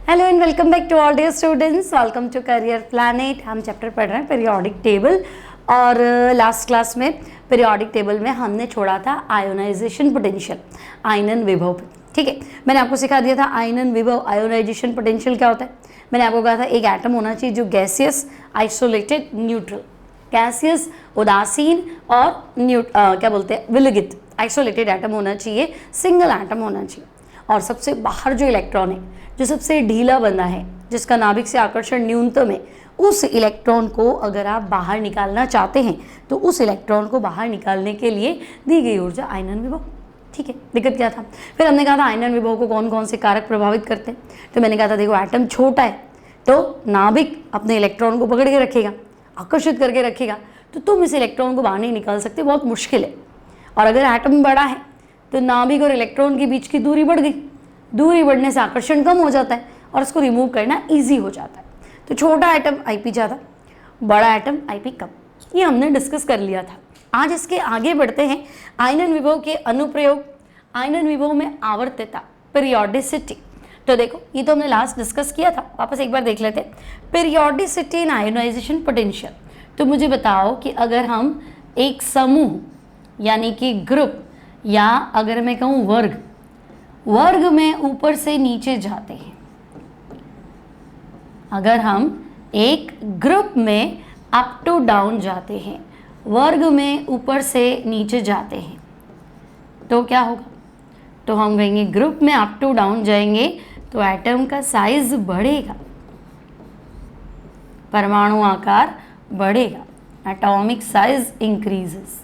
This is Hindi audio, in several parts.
Hello and welcome back to all dear students, welcome to Career Planet. हम चैप्टर पढ़ रहे हैं पीरियोडिक टेबल और लास्ट क्लास में पीरियोडिक टेबल में हमने छोड़ा था आयोनाइजेशन पोटेंशियल, आयनन विभव। ठीक है, मैंने आपको सिखा दिया था आयनन विभव आयोनाइजेशन पोटेंशियल क्या होता है। मैंने आपको कहा था एक एटम होना चाहिए जो गैसियस, आइसोलेटेड, न्यूट्रल। गैसियस उदासीन और क्या बोलते हैं विलगित, आइसोलेटेड एटम होना चाहिए, सिंगल एटम होना चाहिए। और सबसे बाहर जो इलेक्ट्रॉन है, जो सबसे ढीला बंधा है, जिसका नाभिक से आकर्षण न्यूनतम है, उस इलेक्ट्रॉन को अगर आप बाहर निकालना चाहते हैं तो उस इलेक्ट्रॉन को बाहर निकालने के लिए दी गई ऊर्जा आयनन विभव। ठीक है, दिक्कत क्या था? फिर हमने कहा था आयनन विभव को कौन कौन से कारक प्रभावित करते हैं। तो मैंने कहा था देखो, एटम छोटा है तो नाभिक अपने इलेक्ट्रॉन को पकड़ के रखेगा, आकर्षित करके रखेगा, तो तुम इस इलेक्ट्रॉन को बाहर नहीं निकाल सकते, बहुत मुश्किल है। और अगर एटम बड़ा है तो नाभिक और इलेक्ट्रॉन के बीच की दूरी बढ़ गई, दूरी बढ़ने से आकर्षण कम हो जाता है और उसको रिमूव करना इजी हो जाता है। तो छोटा एटम आईपी ज़्यादा, बड़ा एटम आईपी कम, ये हमने डिस्कस कर लिया था। आज इसके आगे बढ़ते हैं आयनन विभव के अनुप्रयोग, आयनन विभव में आवर्तता, पीरियोडिसिटी। तो देखो, ये तो हमने लास्ट डिस्कस किया था, वापस एक बार देख लेते हैं। पीरियोडिसिटी इन आयोनाइजेशन पोटेंशियल। तो मुझे बताओ कि अगर हम एक समूह यानी कि ग्रुप, या अगर मैं कहूँ वर्ग, वर्ग में ऊपर से नीचे जाते हैं, अगर हम एक ग्रुप में अप टू डाउन जाते हैं, वर्ग में ऊपर से नीचे जाते हैं, तो क्या होगा? तो हम कहेंगे ग्रुप में अप टू डाउन जाएंगे तो एटम का साइज बढ़ेगा, परमाणु आकार बढ़ेगा, एटॉमिक साइज इंक्रीजेस।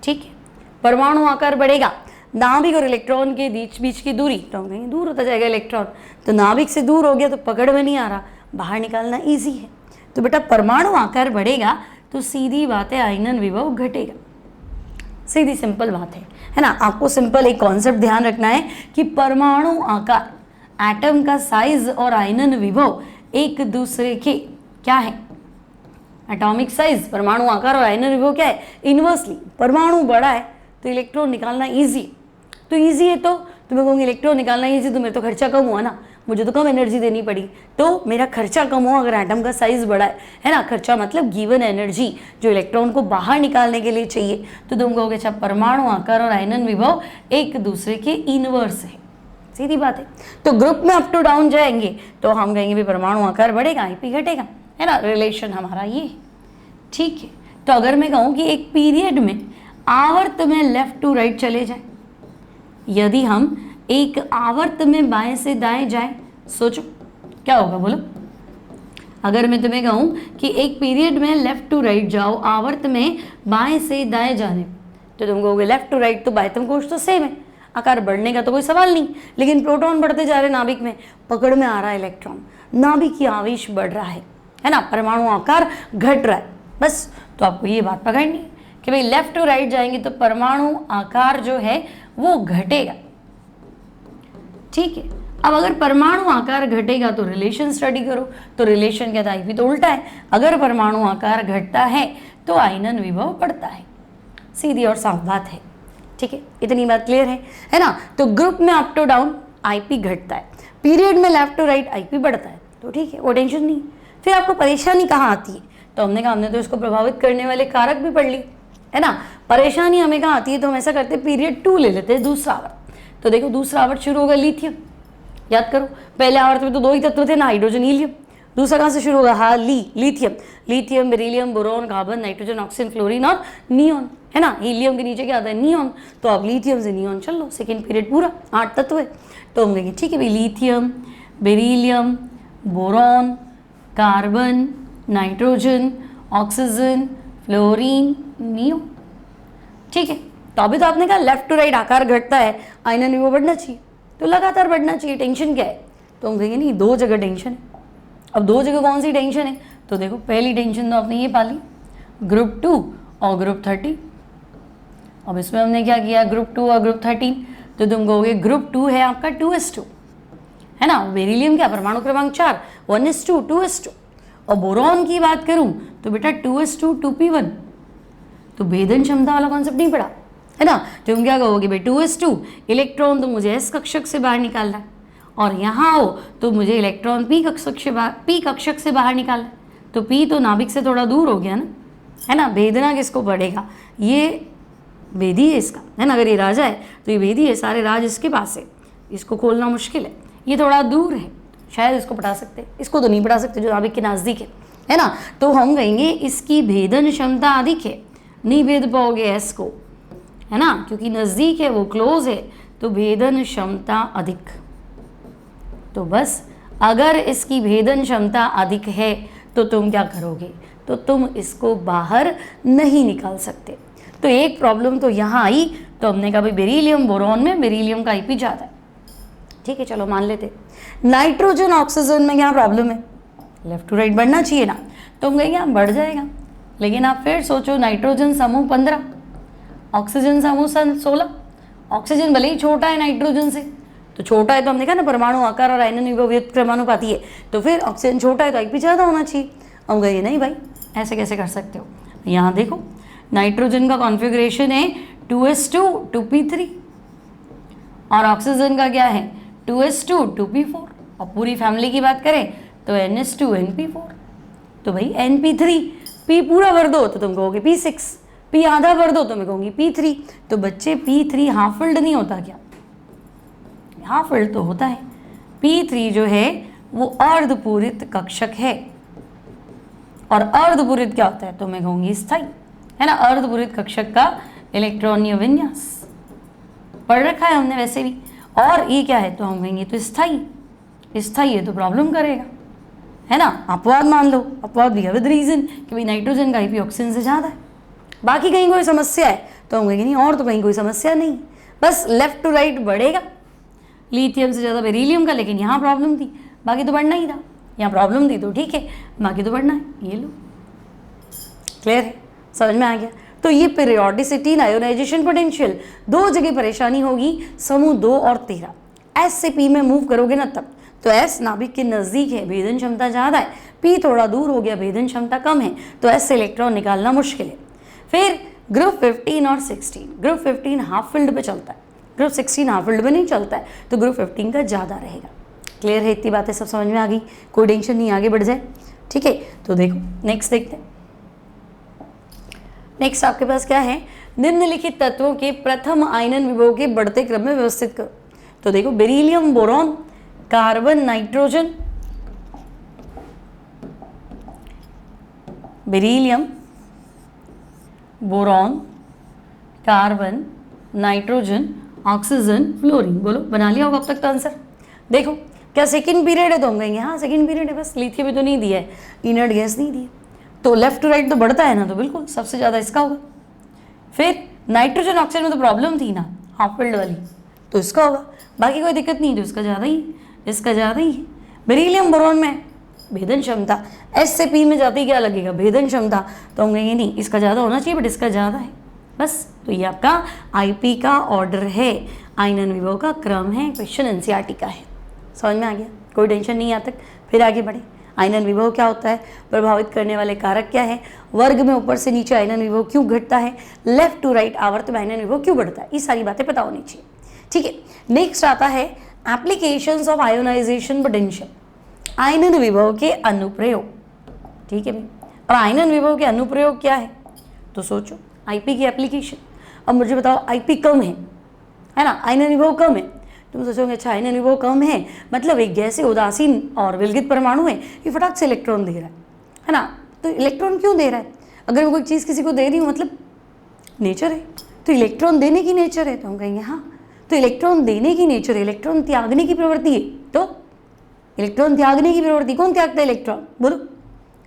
ठीक है, परमाणु आकार बढ़ेगा, नाभिक और इलेक्ट्रॉन के बीच की दूरी, तो हम कहेंगे दूर होता जाएगा इलेक्ट्रॉन, तो नाभिक से दूर हो गया तो पकड़ में नहीं आ रहा, बाहर निकालना इजी है। तो बेटा परमाणु आकार बढ़ेगा तो सीधी बात है आयनन विभव घटेगा, सीधी सिंपल बात है ना। आपको सिंपल एक कॉन्सेप्ट ध्यान रखना है कि परमाणु आकार, एटम का साइज और आयनन विभव एक दूसरे के क्या है? एटॉमिक साइज, परमाणु आकार और आयनन विभव क्या है? इनवर्सली। परमाणु बड़ा है तो इलेक्ट्रॉन निकालना इजी, तो इजी है तो तुम्हें कहूँगी इलेक्ट्रॉन निकालना इजी, तो मेरा तो खर्चा कम हुआ ना, मुझे तो कम एनर्जी देनी पड़ी, तो मेरा खर्चा कम हुआ अगर एटम का साइज बड़ा है ना। खर्चा मतलब गिवन एनर्जी जो इलेक्ट्रॉन को बाहर निकालने के लिए चाहिए, तो तुम कहोगे अच्छा परमाणु आकार और आयनन विभव एक दूसरे के इनवर्स है, सीधी बात है। तो ग्रुप में अप टू डाउन जाएंगे तो हम कहेंगे भी परमाणु आकार बढ़ेगा, आईपी घटेगा, है ना। रिलेशन हमारा ये है। ठीक है, तो अगर मैं कहूँ कि एक पीरियड में आवर्त में लेफ्ट टू राइट चले जाएं, यदि हम एक आवर्त में बाएं से दाएं जाएं, सोचो क्या होगा, बोलो। अगर मैं तुम्हें कहूँ कि एक पीरियड में लेफ्ट टू राइट जाओ, आवर्त में बाएं से दाएं जाने, तो तुम कहोगे लेफ्ट टू राइट तो बाह्यतम कोश तो सेम है, आकार बढ़ने का तो कोई सवाल नहीं, लेकिन प्रोटॉन बढ़ते जा रहे नाभिक में, पकड़ में आ रहा है इलेक्ट्रॉन, नाभिक की आवेश बढ़ रहा है ना, परमाणु आकार घट रहा है, बस। तो आपको ये बात पकड़नी है कि भाई लेफ्ट टू राइट जाएंगे तो परमाणु आकार जो है वो घटेगा। ठीक है, अब अगर परमाणु आकार घटेगा तो रिलेशन स्टडी करो, तो रिलेशन क्या था? आईपी तो उल्टा है, अगर परमाणु आकार घटता है तो आयनन विभव बढ़ता है, सीधी और साफ बात है। ठीक है, इतनी बात क्लियर है ना। तो ग्रुप में अप टू डाउन आईपी घटता है, पीरियड में लेफ्ट टू राइट आईपी बढ़ता है, तो ठीक है, वो टेंशन नहीं। फिर आपको परेशानी कहाँ आती है? तो हमने कहा हमने तो इसको प्रभावित करने वाले कारक भी पढ़ ली, है ना। परेशानी हमें कहाँ आती है? तो हम ऐसा करते हैं, पीरियड 2 ले लेते हैं, दूसरा आवर्त। तो देखो दूसरा आवर्त शुरू होगा लिथियम, याद करो पहले आवर्त में तो 2 ही तत्व थे ना, हाइड्रोजन हीलियम। दूसरा कहाँ से शुरू होगा? हाँ, lithium, lithium, beryllium, boron, carbon, nitrogen, oxygen, fluorine और नियॉन, है ना। हीलियम के नीचे क्या आता है? नियॉन। तो अब लिथियम से नियॉन चल लो, सेकेंड पीरियड पूरा 8 तत्व है। तो हम कहेंगे ठीक है भाई, lithium, beryllium, boron, carbon, nitrogen, oxygen, fluorine, neon. ठीक है, तो अभी तो आपने कहा लेफ्ट टू राइट आकार घटता है, आयनन विभव बढ़ना चाहिए, तो लगातार बढ़ना चाहिए, टेंशन क्या है? तो हम कहेंगे नहीं, 2 जगह टेंशन है। अब 2 जगह कौन सी टेंशन है? तो देखो पहली टेंशन तो आपने ये पाली, ग्रुप 2 और ग्रुप 13। अब इसमें हमने क्या किया, ग्रुप 2 और ग्रुप 13, तो तुम कहोगे ग्रुप 2 है आपका 2s2, है ना। बेरिलियम क्या, परमाणु क्रमांक 4, 1s2, 2s2। और बोरॉन की बात करूं तो बेटा 2s2, 2p1, तो भेदन क्षमता वाला कॉन्सेप्ट नहीं पड़ा, है ना। तुम क्या कहोगे भाई 2s2, इलेक्ट्रॉन तो मुझे s कक्षक से बाहर निकालना है, और यहाँ हो तो मुझे इलेक्ट्रॉन पी कक्षक से बाहर निकालना है। तो पी तो नाभिक से थोड़ा दूर हो गया ना, है ना। भेदना किसको पड़ेगा, ये वेदी है इसका, है ना। अगर ये राजा है तो ये वेदी है, सारे राज इसके पास है, इसको खोलना मुश्किल है। ये थोड़ा दूर है, शायद इसको पढ़ा सकते, इसको तो नहीं पढ़ा सकते जो नाभिक के नज़दीक है ना। तो हम कहेंगे इसकी भेदन क्षमता अधिक है, नहीं भेद पाओगे एस को, है ना, क्योंकि नज़दीक है, वो क्लोज है, तो भेदन क्षमता अधिक। तो बस अगर इसकी भेदन क्षमता अधिक है तो तुम क्या करोगे, तो तुम इसको बाहर नहीं निकाल सकते। तो एक प्रॉब्लम तो यहाँ आई, तो हमने कहा भाई बेरिलियम बोरॉन में बेरिलियम का आईपी ज़्यादा है, ठीक है, चलो मान लेते। नाइट्रोजन ऑक्सीजन में क्या प्रॉब्लम है, लेफ्ट टू राइट बढ़ना चाहिए ना, तो हम कहेंगे बढ़ जाएगा। लेकिन आप फिर सोचो, नाइट्रोजन समूह 15, ऑक्सीजन समूह 16। ऑक्सीजन भले ही छोटा है नाइट्रोजन से, तो छोटा है तो हमने कहा ना परमाणु आकार और आयनन विभव क्रमानुपाती है, तो फिर ऑक्सीजन छोटा है तो आईपी ज़्यादा होना चाहिए। हम कहेंगे नहीं भाई, ऐसे कैसे कर सकते हो। यहाँ देखो नाइट्रोजन का कॉन्फ़िगरेशन है 2s2 2p3 और ऑक्सीजन का क्या है 2s2 2p4, और पूरी फैमिली की बात करें तो ns2 np4। तो भाई np3, p पूरा भर दो तो तुम कहोगे p6, p आधा भर दो तो मैं कहूँगी p3। तो बच्चे p3 हाफ फिल्ड नहीं होता क्या, हाफ फिल्ड तो होता है। p3 जो है वो अर्धपूरित कक्षक है, और अर्धपूरित क्या होता है, तो मैं कहूँगी स्थायी, है ना। अर्धपूरित कक्षक का इलेक्ट्रॉनीय विन्यास पढ़ रखा है हमने वैसे भी। और ये क्या है, तो हम कहेंगे तो स्थायी, स्थायी है तो प्रॉब्लम करेगा, है ना। अपवाद मान लो, अपवाद भी है विद रीजन कि भाई नाइट्रोजन का आईपी ऑक्सीजन से ज़्यादा है। बाकी कहीं कोई समस्या है तो हम कहेंगे नहीं, और तो कहीं कोई समस्या नहीं, बस लेफ्ट टू राइट बढ़ेगा लिथियम से ज़्यादा बेरिलियम का, लेकिन यहाँ प्रॉब्लम थी, बाकी तो बढ़ना ही था। यहाँ प्रॉब्लम थी तो ठीक है, बाकी तो बढ़ना है। ये लो, क्लियर है, समझ में आ गया। तो ये पीरियोडिसिटी, आयोनाइजेशन पोटेंशियल, दो जगह परेशानी होगी, समूह 2 और 13। एस से पी में मूव करोगे ना तब, तो एस नाभिक के नज़दीक है, भेदन क्षमता ज़्यादा है, पी थोड़ा दूर हो गया, भेदन क्षमता कम है, तो एस से इलेक्ट्रॉन निकालना मुश्किल है। फिर ग्रुप 15 और 16, ग्रुप 15 हाफ फील्ड पे चलता है, ग्रुप 16 हाफ फील्ड में नहीं चलता है, तो ग्रुप 15 का ज़्यादा रहेगा। क्लियर है, इतनी बातें सब समझ में आ गई, कोई टेंशन नहीं, आगे बढ़ जाए, ठीक है। तो देखो नेक्स्ट देखते हैं। नेक्स्ट आपके पास क्या है, निम्नलिखित तत्वों के प्रथम आयनन विभव के बढ़ते क्रम में व्यवस्थित करो। तो देखो beryllium boron, carbon nitrogen, beryllium boron carbon nitrogen oxygen fluorine, बोलो बना लिया होगा अब तक तो आंसर। देखो क्या सेकंड पीरियड है, तो हम कहेंगे हाँ सेकंड पीरियड है, बस लिथियम भी तो नहीं दिया है, इनर्ट गैस नहीं दी है, तो लेफ्ट टू राइट तो बढ़ता है ना, तो बिल्कुल सबसे ज़्यादा इसका होगा। फिर नाइट्रोजन ऑक्सीजन में तो प्रॉब्लम थी ना हाफ फील्ड वाली, तो इसका होगा, बाकी कोई दिक्कत नहीं, तो इसका ज़्यादा ही, इसका ज़्यादा ही है। बेरिलियम बोरॉन में भेदन क्षमता, एस से पी में जाते ही क्या लगेगा, भेदन क्षमता, तो हम कहेंगे नहीं इसका ज़्यादा होना चाहिए, बट इसका ज़्यादा है, बस। तो ये आपका आईपी का ऑर्डर है, आयनन विभव का क्रम है, क्वेश्चन एनसीईआरटी का है। समझ में आ गया, कोई टेंशन नहीं यहाँ तक। फिर आगे बढ़े, आयनन विभव क्या होता है, प्रभावित करने वाले कारक क्या है, वर्ग में ऊपर से नीचे आयनन विभव क्यों घटता है, लेफ्ट टू राइट आवर्त में आयनन विभव क्यों बढ़ता है, ये सारी बातें पता होनी चाहिए, ठीक है। नेक्स्ट आता है एप्लीकेशंस ऑफ आयोनाइजेशन पोटेंशियल, आयनन विभव के अनुप्रयोग, ठीक है भाई। और आयनन विभव के अनुप्रयोग क्या है, तो सोचो आईपी की एप्लीकेशन। अब मुझे बताओ आईपी कम है ना, आयनन विभव कम है, तुम सोचोगे अच्छा आयनन विभव कम है मतलब एक गैस उदासीन और विलगित परमाणु है, ये फटाक से इलेक्ट्रॉन दे रहा है ना। तो इलेक्ट्रॉन क्यों दे रहा है, अगर मैं कोई चीज़ किसी को दे रही हूँ मतलब नेचर है, तो इलेक्ट्रॉन देने की नेचर है, तो हम कहेंगे हाँ, तो इलेक्ट्रॉन देने की नेचर है, इलेक्ट्रॉन त्यागने की प्रवृत्ति है, तो इलेक्ट्रॉन त्यागने की प्रवृत्ति, कौन त्यागता है इलेक्ट्रॉन, बोलो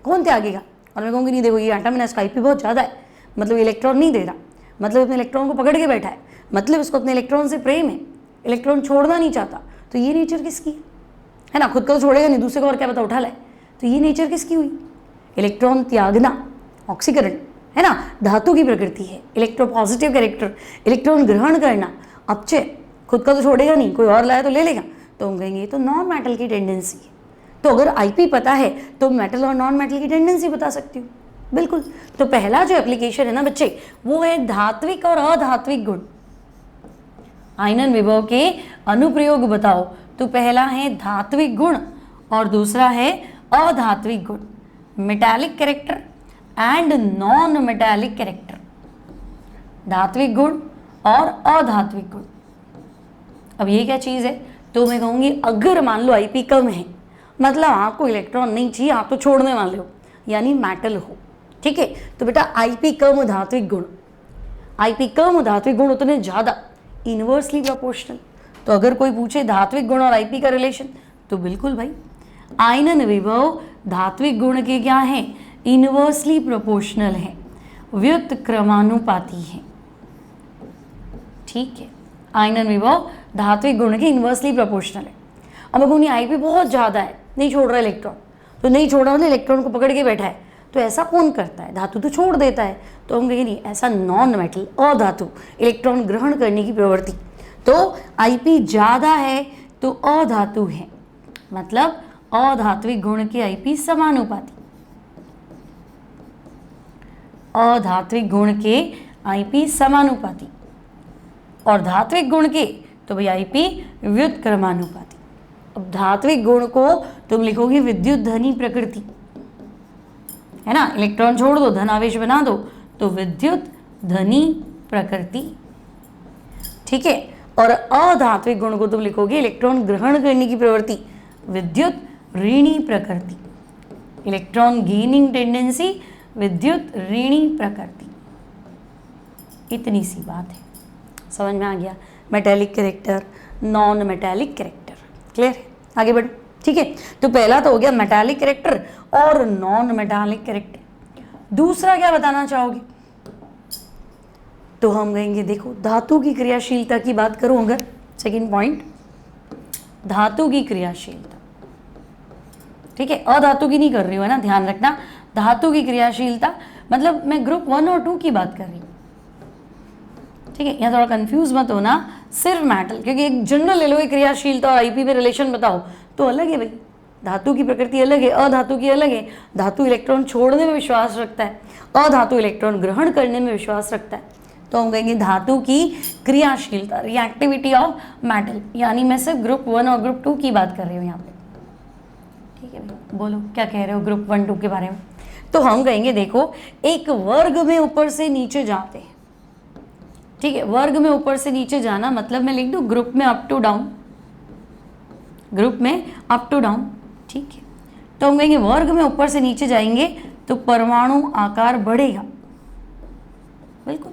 कौन त्यागेगा। और मैं कहूँगी नहीं देखो ये आटा में इसका आईपी बहुत ज़्यादा है, मतलब इलेक्ट्रॉन नहीं दे रहा, मतलब अपने इलेक्ट्रॉन को पकड़ के बैठा है, मतलब इसको अपने इलेक्ट्रॉन से प्रेम है, इलेक्ट्रॉन छोड़ना नहीं चाहता, तो ये नेचर किसकी है ना, खुद का तो छोड़ेगा नहीं, दूसरे को और क्या पता उठा लाए, तो ये नेचर किसकी हुई, इलेक्ट्रॉन त्यागना, ऑक्सीकरण, है ना, धातु की प्रकृति है, इलेक्ट्रोपॉजिटिव कैरेक्टर, इलेक्ट्रॉन ग्रहण करना, अपचय, खुद का तो छोड़ेगा नहीं, कोई और लाया तो ले लेगा, तो हम कहेंगे तो नॉन मेटल की टेंडेंसी है। तो अगर आईपी पता है तो मेटल और नॉन मेटल की टेंडेंसी बता सकती हूँ, बिल्कुल। तो पहला जो एप्लीकेशन है ना बच्चे, वो है धात्विक और अधात्विक गुण, आयनन विभव के अनुप्रयोग बताओ, तो पहला है धात्विक गुण और दूसरा है अधात्विक गुण, metallic character and non metallic character, धात्विक गुण और अधात्विक गुण। अब ये क्या चीज़ है, तो मैं कहूँगी अगर मान लो आईपी कम है, मतलब आपको इलेक्ट्रॉन नहीं चाहिए, आप तो छोड़ने वाले हो, यानी मेटल हो, ठीक है, तो बेटा आईपी कम धात्विक गुण, आईपी कम धात्विक गुण उतने ज़्यादा, इनवर्सली प्रोपोर्शनल। तो अगर कोई पूछे धात्विक गुण और आईपी का रिलेशन, तो बिल्कुल भाई आयनन विभव धात्विक गुण के क्या है, इनवर्सली प्रोपोर्शनल है, व्युत्क्रमानुपाती क्रमानुपाती है, ठीक है। आयनन विभव धात्विक गुण के इनवर्सली प्रोपोर्शनल है। अब अगर आईपी बहुत ज़्यादा है, नहीं छोड़ रहा इलेक्ट्रॉन, तो नहीं छोड़ रहा मतलब इलेक्ट्रॉन को पकड़ के बैठा है, तो ऐसा कौन करता है, धातु तो छोड़ देता है, तो हम कहेंगे नहीं, ऐसा नॉन मेटल अधातु इलेक्ट्रॉन ग्रहण करने की प्रवृत्ति। तो आईपी ज़्यादा है तो अधातु है, मतलब अधात्विक गुण के आईपी समानुपाती, अधात्विक गुण के आईपी समानुपाती, और धात्विक गुण के तो भाई आईपी व्युत्क्रमानुपाती। अब धात्विक गुण को तुम लिखोगे विद्युत धनी प्रकृति, है ना, इलेक्ट्रॉन छोड़ दो धन आवेश बना दो, तो विद्युत धनी प्रकृति, ठीक है। और अधात्विक गुण को तुम लिखोगे इलेक्ट्रॉन ग्रहण करने की प्रवृत्ति, विद्युत ऋणी प्रकृति, इलेक्ट्रॉन गेनिंग टेंडेंसी, विद्युत ऋणी प्रकृति। इतनी सी बात है, समझ में आ गया, metallic character, non metallic character, clear है, आगे बढ़ो, ठीक है। तो पहला तो हो गया मेटालिक कैरेक्टर और नॉन मेटालिक कैरेक्टर। दूसरा क्या बताना चाहोगे, तो हम कहेंगे देखो धातु की क्रियाशीलता की बात करूं अगर, सेकंड पॉइंट, धातु की क्रियाशीलता, ठीक है, अधातु की नहीं कर रही हूँ, है ना, ध्यान रखना, धातु की क्रियाशीलता मतलब मैं ग्रुप 1 और 2 की बात कर रही हूँ, ठीक है, यहाँ थोड़ा कंफ्यूज मत होना, सिर्फ मेटल, क्योंकि एक जनरल ले लो क्रियाशीलता और आईपी में रिलेशन बताओ तो अलग है भाई, धातु की प्रकृति अलग है, अधातु की अलग है। धातु इलेक्ट्रॉन छोड़ने में विश्वास रखता है, अधातु इलेक्ट्रॉन ग्रहण करने में विश्वास रखता है। तो हम कहेंगे धातु की क्रियाशीलता, रिएक्टिविटी ऑफ मेटल, यानी मैं सिर्फ ग्रुप 1 और ग्रुप 2 की बात कर रही हूँ यहाँ पे, ठीक है भाई, बोलो क्या कह रहे हो ग्रुप 1 2 के बारे में। तो हम कहेंगे देखो एक वर्ग में ऊपर से नीचे जाते हैं, ठीक है, वर्ग में ऊपर से नीचे जाना मतलब मैं लिख दूं ग्रुप में अप टू डाउन, ग्रुप में अप टू डाउन, ठीक है। तो हम कहेंगे वर्ग में ऊपर से नीचे जाएंगे तो परमाणु आकार बढ़ेगा, बिल्कुल,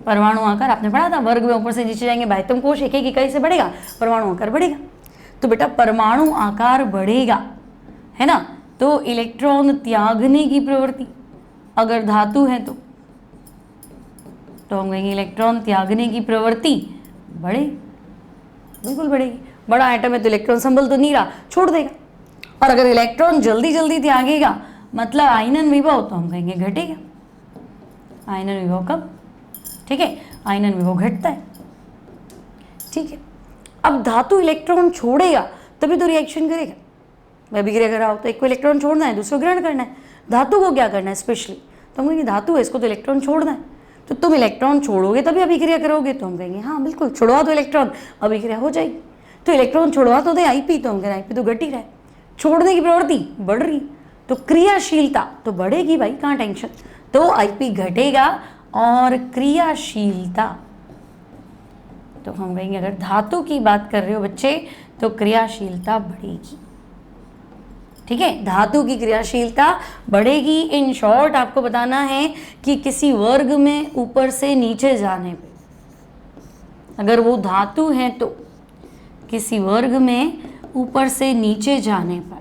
परमाणु आकार आपने पढ़ा था, वर्ग में ऊपर से नीचे जाएंगे बाह्यतम कोश एक एक इकाई से बढ़ेगा, परमाणु आकार बढ़ेगा। तो बेटा परमाणु आकार बढ़ेगा, है ना, तो इलेक्ट्रॉन त्यागने की प्रवृत्ति अगर धातु है तो हम कहेंगे इलेक्ट्रॉन त्यागने की प्रवृत्ति बढ़े, बिल्कुल बढ़ेगी। बड़ा एटम है तो इलेक्ट्रॉन संभल तो नहीं रहा, छोड़ देगा, और अगर इलेक्ट्रॉन जल्दी जल्दी त्यागेगा मतलब आयनन विभव, तो हम कहेंगे घटेगा, आयनन विभव कब, ठीक है, आयनन विभव घटता है, ठीक है। अब धातु इलेक्ट्रॉन छोड़ेगा तभी तो रिएक्शन करेगा, मैं अभिक्रिया कर रहा हूँ तो एक को इलेक्ट्रॉन छोड़ना है, दूसरे को ग्रहण करना है, धातु को क्या करना है स्पेशली, तो हम कहेंगे धातु है इसको तो इलेक्ट्रॉन छोड़ना है, तो तुम इलेक्ट्रॉन छोड़ोगे तभी अभिक्रिया करोगे, तो हम कहेंगे हाँ बिल्कुल छुड़वा दो इलेक्ट्रॉन, अभिक्रिया हो जाएगी। तो इलेक्ट्रॉन छुड़वा तो दे आईपी, तो हम कहें आईपी तो घट ही रहा है, छोड़ने की प्रवृत्ति बढ़ रही, तो क्रियाशीलता तो बढ़ेगी भाई, कहाँ टेंशन, तो आईपी घटेगा और क्रियाशीलता, तो हम कहेंगे अगर धातु की बात कर रहे हो बच्चे तो क्रियाशीलता बढ़ेगी, ठीक है, धातु की क्रियाशीलता बढ़ेगी। इन शॉर्ट आपको बताना है कि किसी वर्ग में ऊपर से नीचे जाने पे, अगर वो धातु है तो किसी वर्ग में ऊपर से नीचे जाने पर,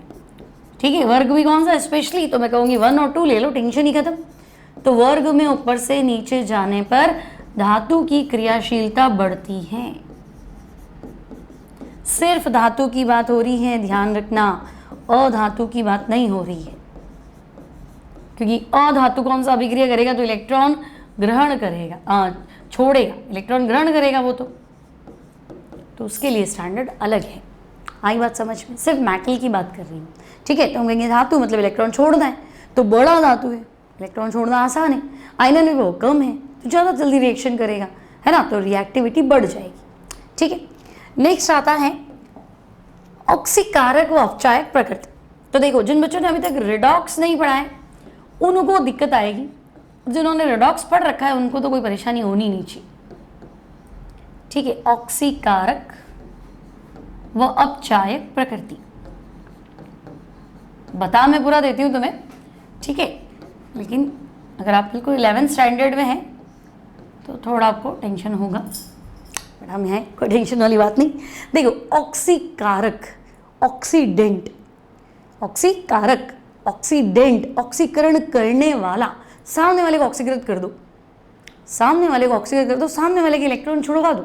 ठीक है, वर्ग भी कौन सा स्पेशली, तो मैं कहूँगी 1 और 2 ले लो, टेंशन ही खत्म। तो वर्ग में ऊपर से नीचे जाने पर धातु की क्रियाशीलता बढ़ती है, सिर्फ धातु की बात हो रही है, ध्यान रखना, अधातु की बात नहीं हो रही है, क्योंकि अधातु कौन सा अभिक्रिया करेगा, तो इलेक्ट्रॉन ग्रहण करेगा, छोड़ेगा, इलेक्ट्रॉन ग्रहण करेगा वो तो उसके लिए स्टैंडर्ड अलग है। आई बात समझ में, सिर्फ मेटल की बात कर रही हूँ, ठीक है। तो हम कहेंगे धातु मतलब इलेक्ट्रॉन छोड़ना है, तो बड़ा धातु है, इलेक्ट्रॉन छोड़ना आसान है, आयनन विभव कम है तो ज़्यादा जल्दी रिएक्शन करेगा, है ना, तो रिएक्टिविटी बढ़ जाएगी, ठीक है। नेक्स्ट आता है ऑक्सीकारक व अपचायक प्रकृति। तो देखो, जिन बच्चों ने अभी तक रिडॉक्स नहीं पढ़ा है उनको दिक्कत आएगी, जिन्होंने रिडॉक्स पढ़ रखा है उनको तो कोई परेशानी होनी नहीं चाहिए। ठीक है, ऑक्सीकारक व अपचायक प्रकृति बता मैं पूरा देती हूँ तुम्हें, ठीक है, लेकिन अगर आप बिल्कुल 11th स्टैंडर्ड में हैं तो थोड़ा आपको टेंशन होगा, बट हम हैं, कोई टेंशन वाली बात नहीं। देखो, ऑक्सीकारक, ऑक्सीडेंट, ऑक्सीकारक, ऑक्सीडेंट, ऑक्सीकरण करने वाला, सामने वाले को ऑक्सीकृत कर दो, सामने वाले को ऑक्सीकृत कर दो, सामने वाले के इलेक्ट्रॉन छुड़वा दो।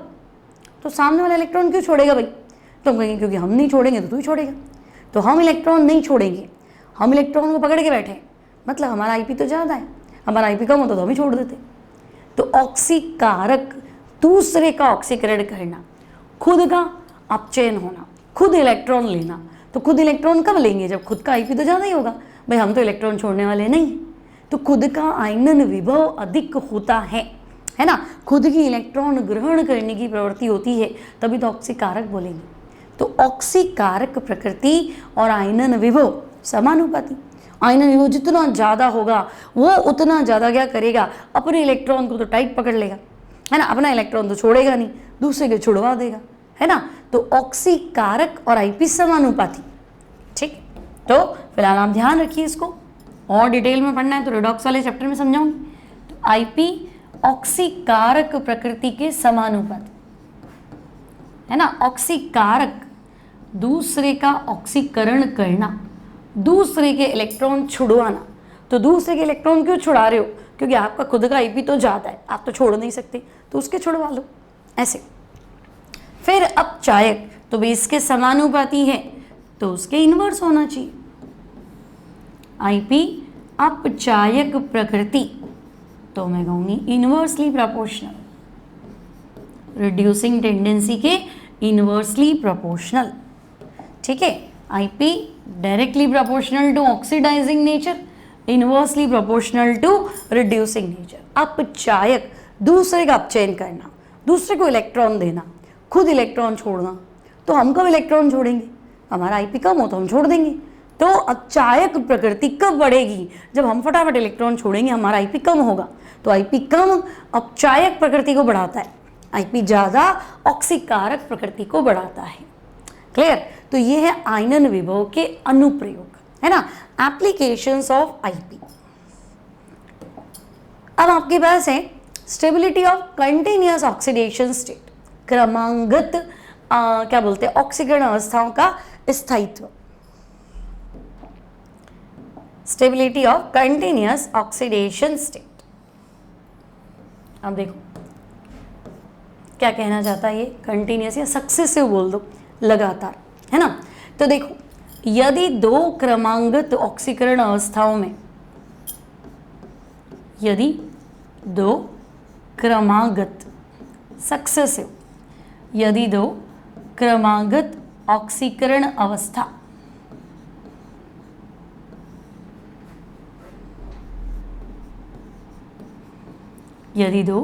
तो सामने वाला इलेक्ट्रॉन क्यों छोड़ेगा भाई? तो हम कहेंगे क्योंकि हम नहीं छोड़ेंगे तो तू ही छोड़ेगा। तो हम इलेक्ट्रॉन नहीं छोड़ेंगे, हम इलेक्ट्रॉन को पकड़ के बैठे, मतलब हमारा आईपी तो ज़्यादा है, हमारा आईपी कम होता तो हम ही छोड़ देते। तो ऑक्सीकारक, दूसरे का ऑक्सीकरण करना, खुद का अपचयन होना, खुद इलेक्ट्रॉन लेना। तो खुद इलेक्ट्रॉन कब लेंगे? जब खुद का आईपी तो ज़्यादा ही होगा, भाई हम तो इलेक्ट्रॉन छोड़ने वाले नहीं। तो खुद का आयनन विभव अधिक होता है ना, खुद की इलेक्ट्रॉन ग्रहण करने की प्रवृत्ति होती है, तभी तो ऑक्सीकारक बोलेंगे। तो ऑक्सीकारक प्रकृति और आयनन विभव समानुपाती। आयनन विभव जितना ज़्यादा होगा वो उतना ज़्यादा क्या करेगा? अपने इलेक्ट्रॉन को तो टाइट पकड़ लेगा, है ना, अपना इलेक्ट्रॉन तो छोड़ेगा नहीं, दूसरे के छुड़वा देगा, है ना। तो ऑक्सीकारक और आईपी समानुपाती। ठीक, तो फिलहाल आप ध्यान रखिए इसको, और डिटेल में पढ़ना है तो रिडॉक्स वाले चैप्टर में समझाऊंगी। तो आईपी ऑक्सीकारक प्रकृति के समानुपाती, है ना। ऑक्सीकारक, दूसरे का ऑक्सीकरण करना, दूसरे के इलेक्ट्रॉन छुड़वाना। तो दूसरे के इलेक्ट्रॉन क्यों छुड़ा रहे हो? क्योंकि आपका खुद का आईपी तो ज़्यादा है, आप तो छोड़ नहीं सकते, तो उसके छुड़वा लो, ऐसे। फिर अपचायक, तो बेस के समानुपाती है तो उसके इन्वर्स होना चाहिए। आईपी अपचायक प्रकृति, तो मैं कहूँगी इन्वर्सली प्रोपोर्शनल, रिड्यूसिंग टेंडेंसी के इन्वर्सली प्रोपोर्शनल। ठीक है, IP directly proportional to oxidizing nature, inversely proportional to reducing nature. अपचायक, दूसरे का अपचयन करना, दूसरे को इलेक्ट्रॉन देना, खुद इलेक्ट्रॉन छोड़ना। तो हम कब इलेक्ट्रॉन छोड़ेंगे? हमारा आईपी कम हो तो हम छोड़ देंगे। तो अपचायक प्रकृति कब बढ़ेगी? जब हम फटाफट इलेक्ट्रॉन छोड़ेंगे, हमारा आईपी कम होगा। तो आईपी कम अपचायक प्रकृति को बढ़ाता है, आईपी ज़्यादा ऑक्सीकारक प्रकृति को बढ़ाता है। क्लियर? तो ये है आयनन विभव के अनुप्रयोग, है ना, एप्लीकेशंस ऑफ आईपी। अब आपके पास है stability of continuous oxidation state, क्रमांगत क्या बोलते हैं, ऑक्सीकरण अवस्थाओं का स्थायित्व। Stability of continuous oxidation state. अब देखो क्या कहना चाहता है ये, कंटिन्यूअस या सक्सेसिव बोल दो, लगातार, है ना। तो देखो, यदि दो क्रमांगत ऑक्सीकरण अवस्थाओं में, यदि दो क्रमागत सक्सेसिव, यदि दो क्रमागत ऑक्सीकरण अवस्था यदि दो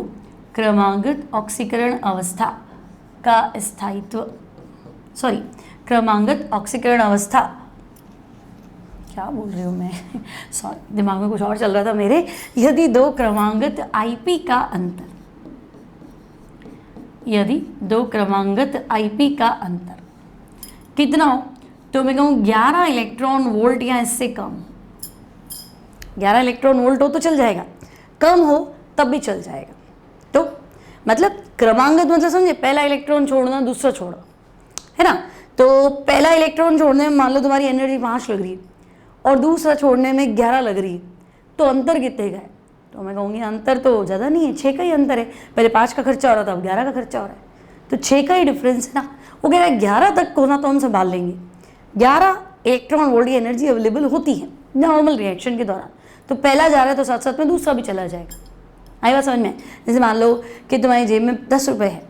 क्रमागत ऑक्सीकरण अवस्था का स्थायित्व, क्रमागत ऑक्सीकरण अवस्था, क्या बोल रही हूँ मैं सॉरी, दिमाग में कुछ और चल रहा था मेरे। यदि दो क्रमागत आईपी का अंतर, यदि दो क्रमागत आईपी का अंतर कितना हो, तो मैं कहूँ 11 इलेक्ट्रॉन वोल्ट या इससे कम। 11 इलेक्ट्रॉन वोल्ट हो तो चल जाएगा, कम हो तब भी चल जाएगा। तो मतलब क्रमांगत मतलब समझे, पहला इलेक्ट्रॉन छोड़ना, दूसरा छोड़ो, है ना। तो पहला इलेक्ट्रॉन छोड़ने में मान लो तुम्हारी एनर्जी 5 लग रही है और दूसरा छोड़ने में 11 लग रही है, तो अंतर कितने का है? तो मैं कहूँगी अंतर तो ज़्यादा नहीं है, 6 का ही अंतर है। पहले 5 का खर्चा हो रहा था, अब 11 का खर्चा हो रहा है, तो 6 का ही डिफरेंस है ना। वो कह रहा है 11 तक को ना तो हम संभाल लेंगे, 11 इलेक्ट्रॉन वोल्ट की एनर्जी अवेलेबल होती है नॉर्मल रिएक्शन के दौरान। तो पहला जा रहा है तो साथ साथ में दूसरा भी चला जाएगा। आई बात समझ में? जैसे मान लो कि तुम्हारी जेब में 10 रुपये है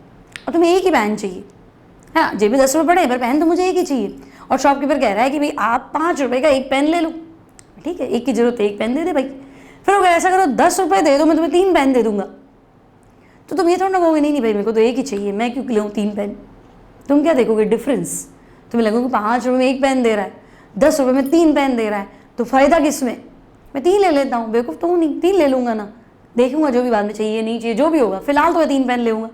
और तुम्हें एक ही पेन चाहिए, है ना, जेब में 10 रुपये पड़े पर पेन तो मुझे एक ही चाहिए, और शॉपकीपर कह रहा है कि भाई आप 5 रुपये का एक पेन ले लो, ठीक है, एक की जरूरत है, एक पेन दे दे भाई। फिर वो ऐसा करो 10 रुपये दे दो, मैं तुम्हें 3 पेन दे दूंगा। तो तुम ये थोड़ा ना कहोगे नहीं नहीं भाई मेरे को तो एक ही चाहिए, मैं क्यों लूँ 3 पेन। तुम क्या देखोगे? डिफरेंस। तुम्हें लगेगा 5 रुपये में एक पेन दे रहा है, 10 रुपये में 3 पेन दे रहा है, तो फायदा किस में, मैं 3 ले लेता हूँ, बेवकूफ़ तो हूँ नहीं, 3 ले लूँगा ना, देखूंगा जो भी बाद में चाहिए नहीं चाहिए जो भी होगा, फिलहाल तो मैं 3 पेन लेऊंगा।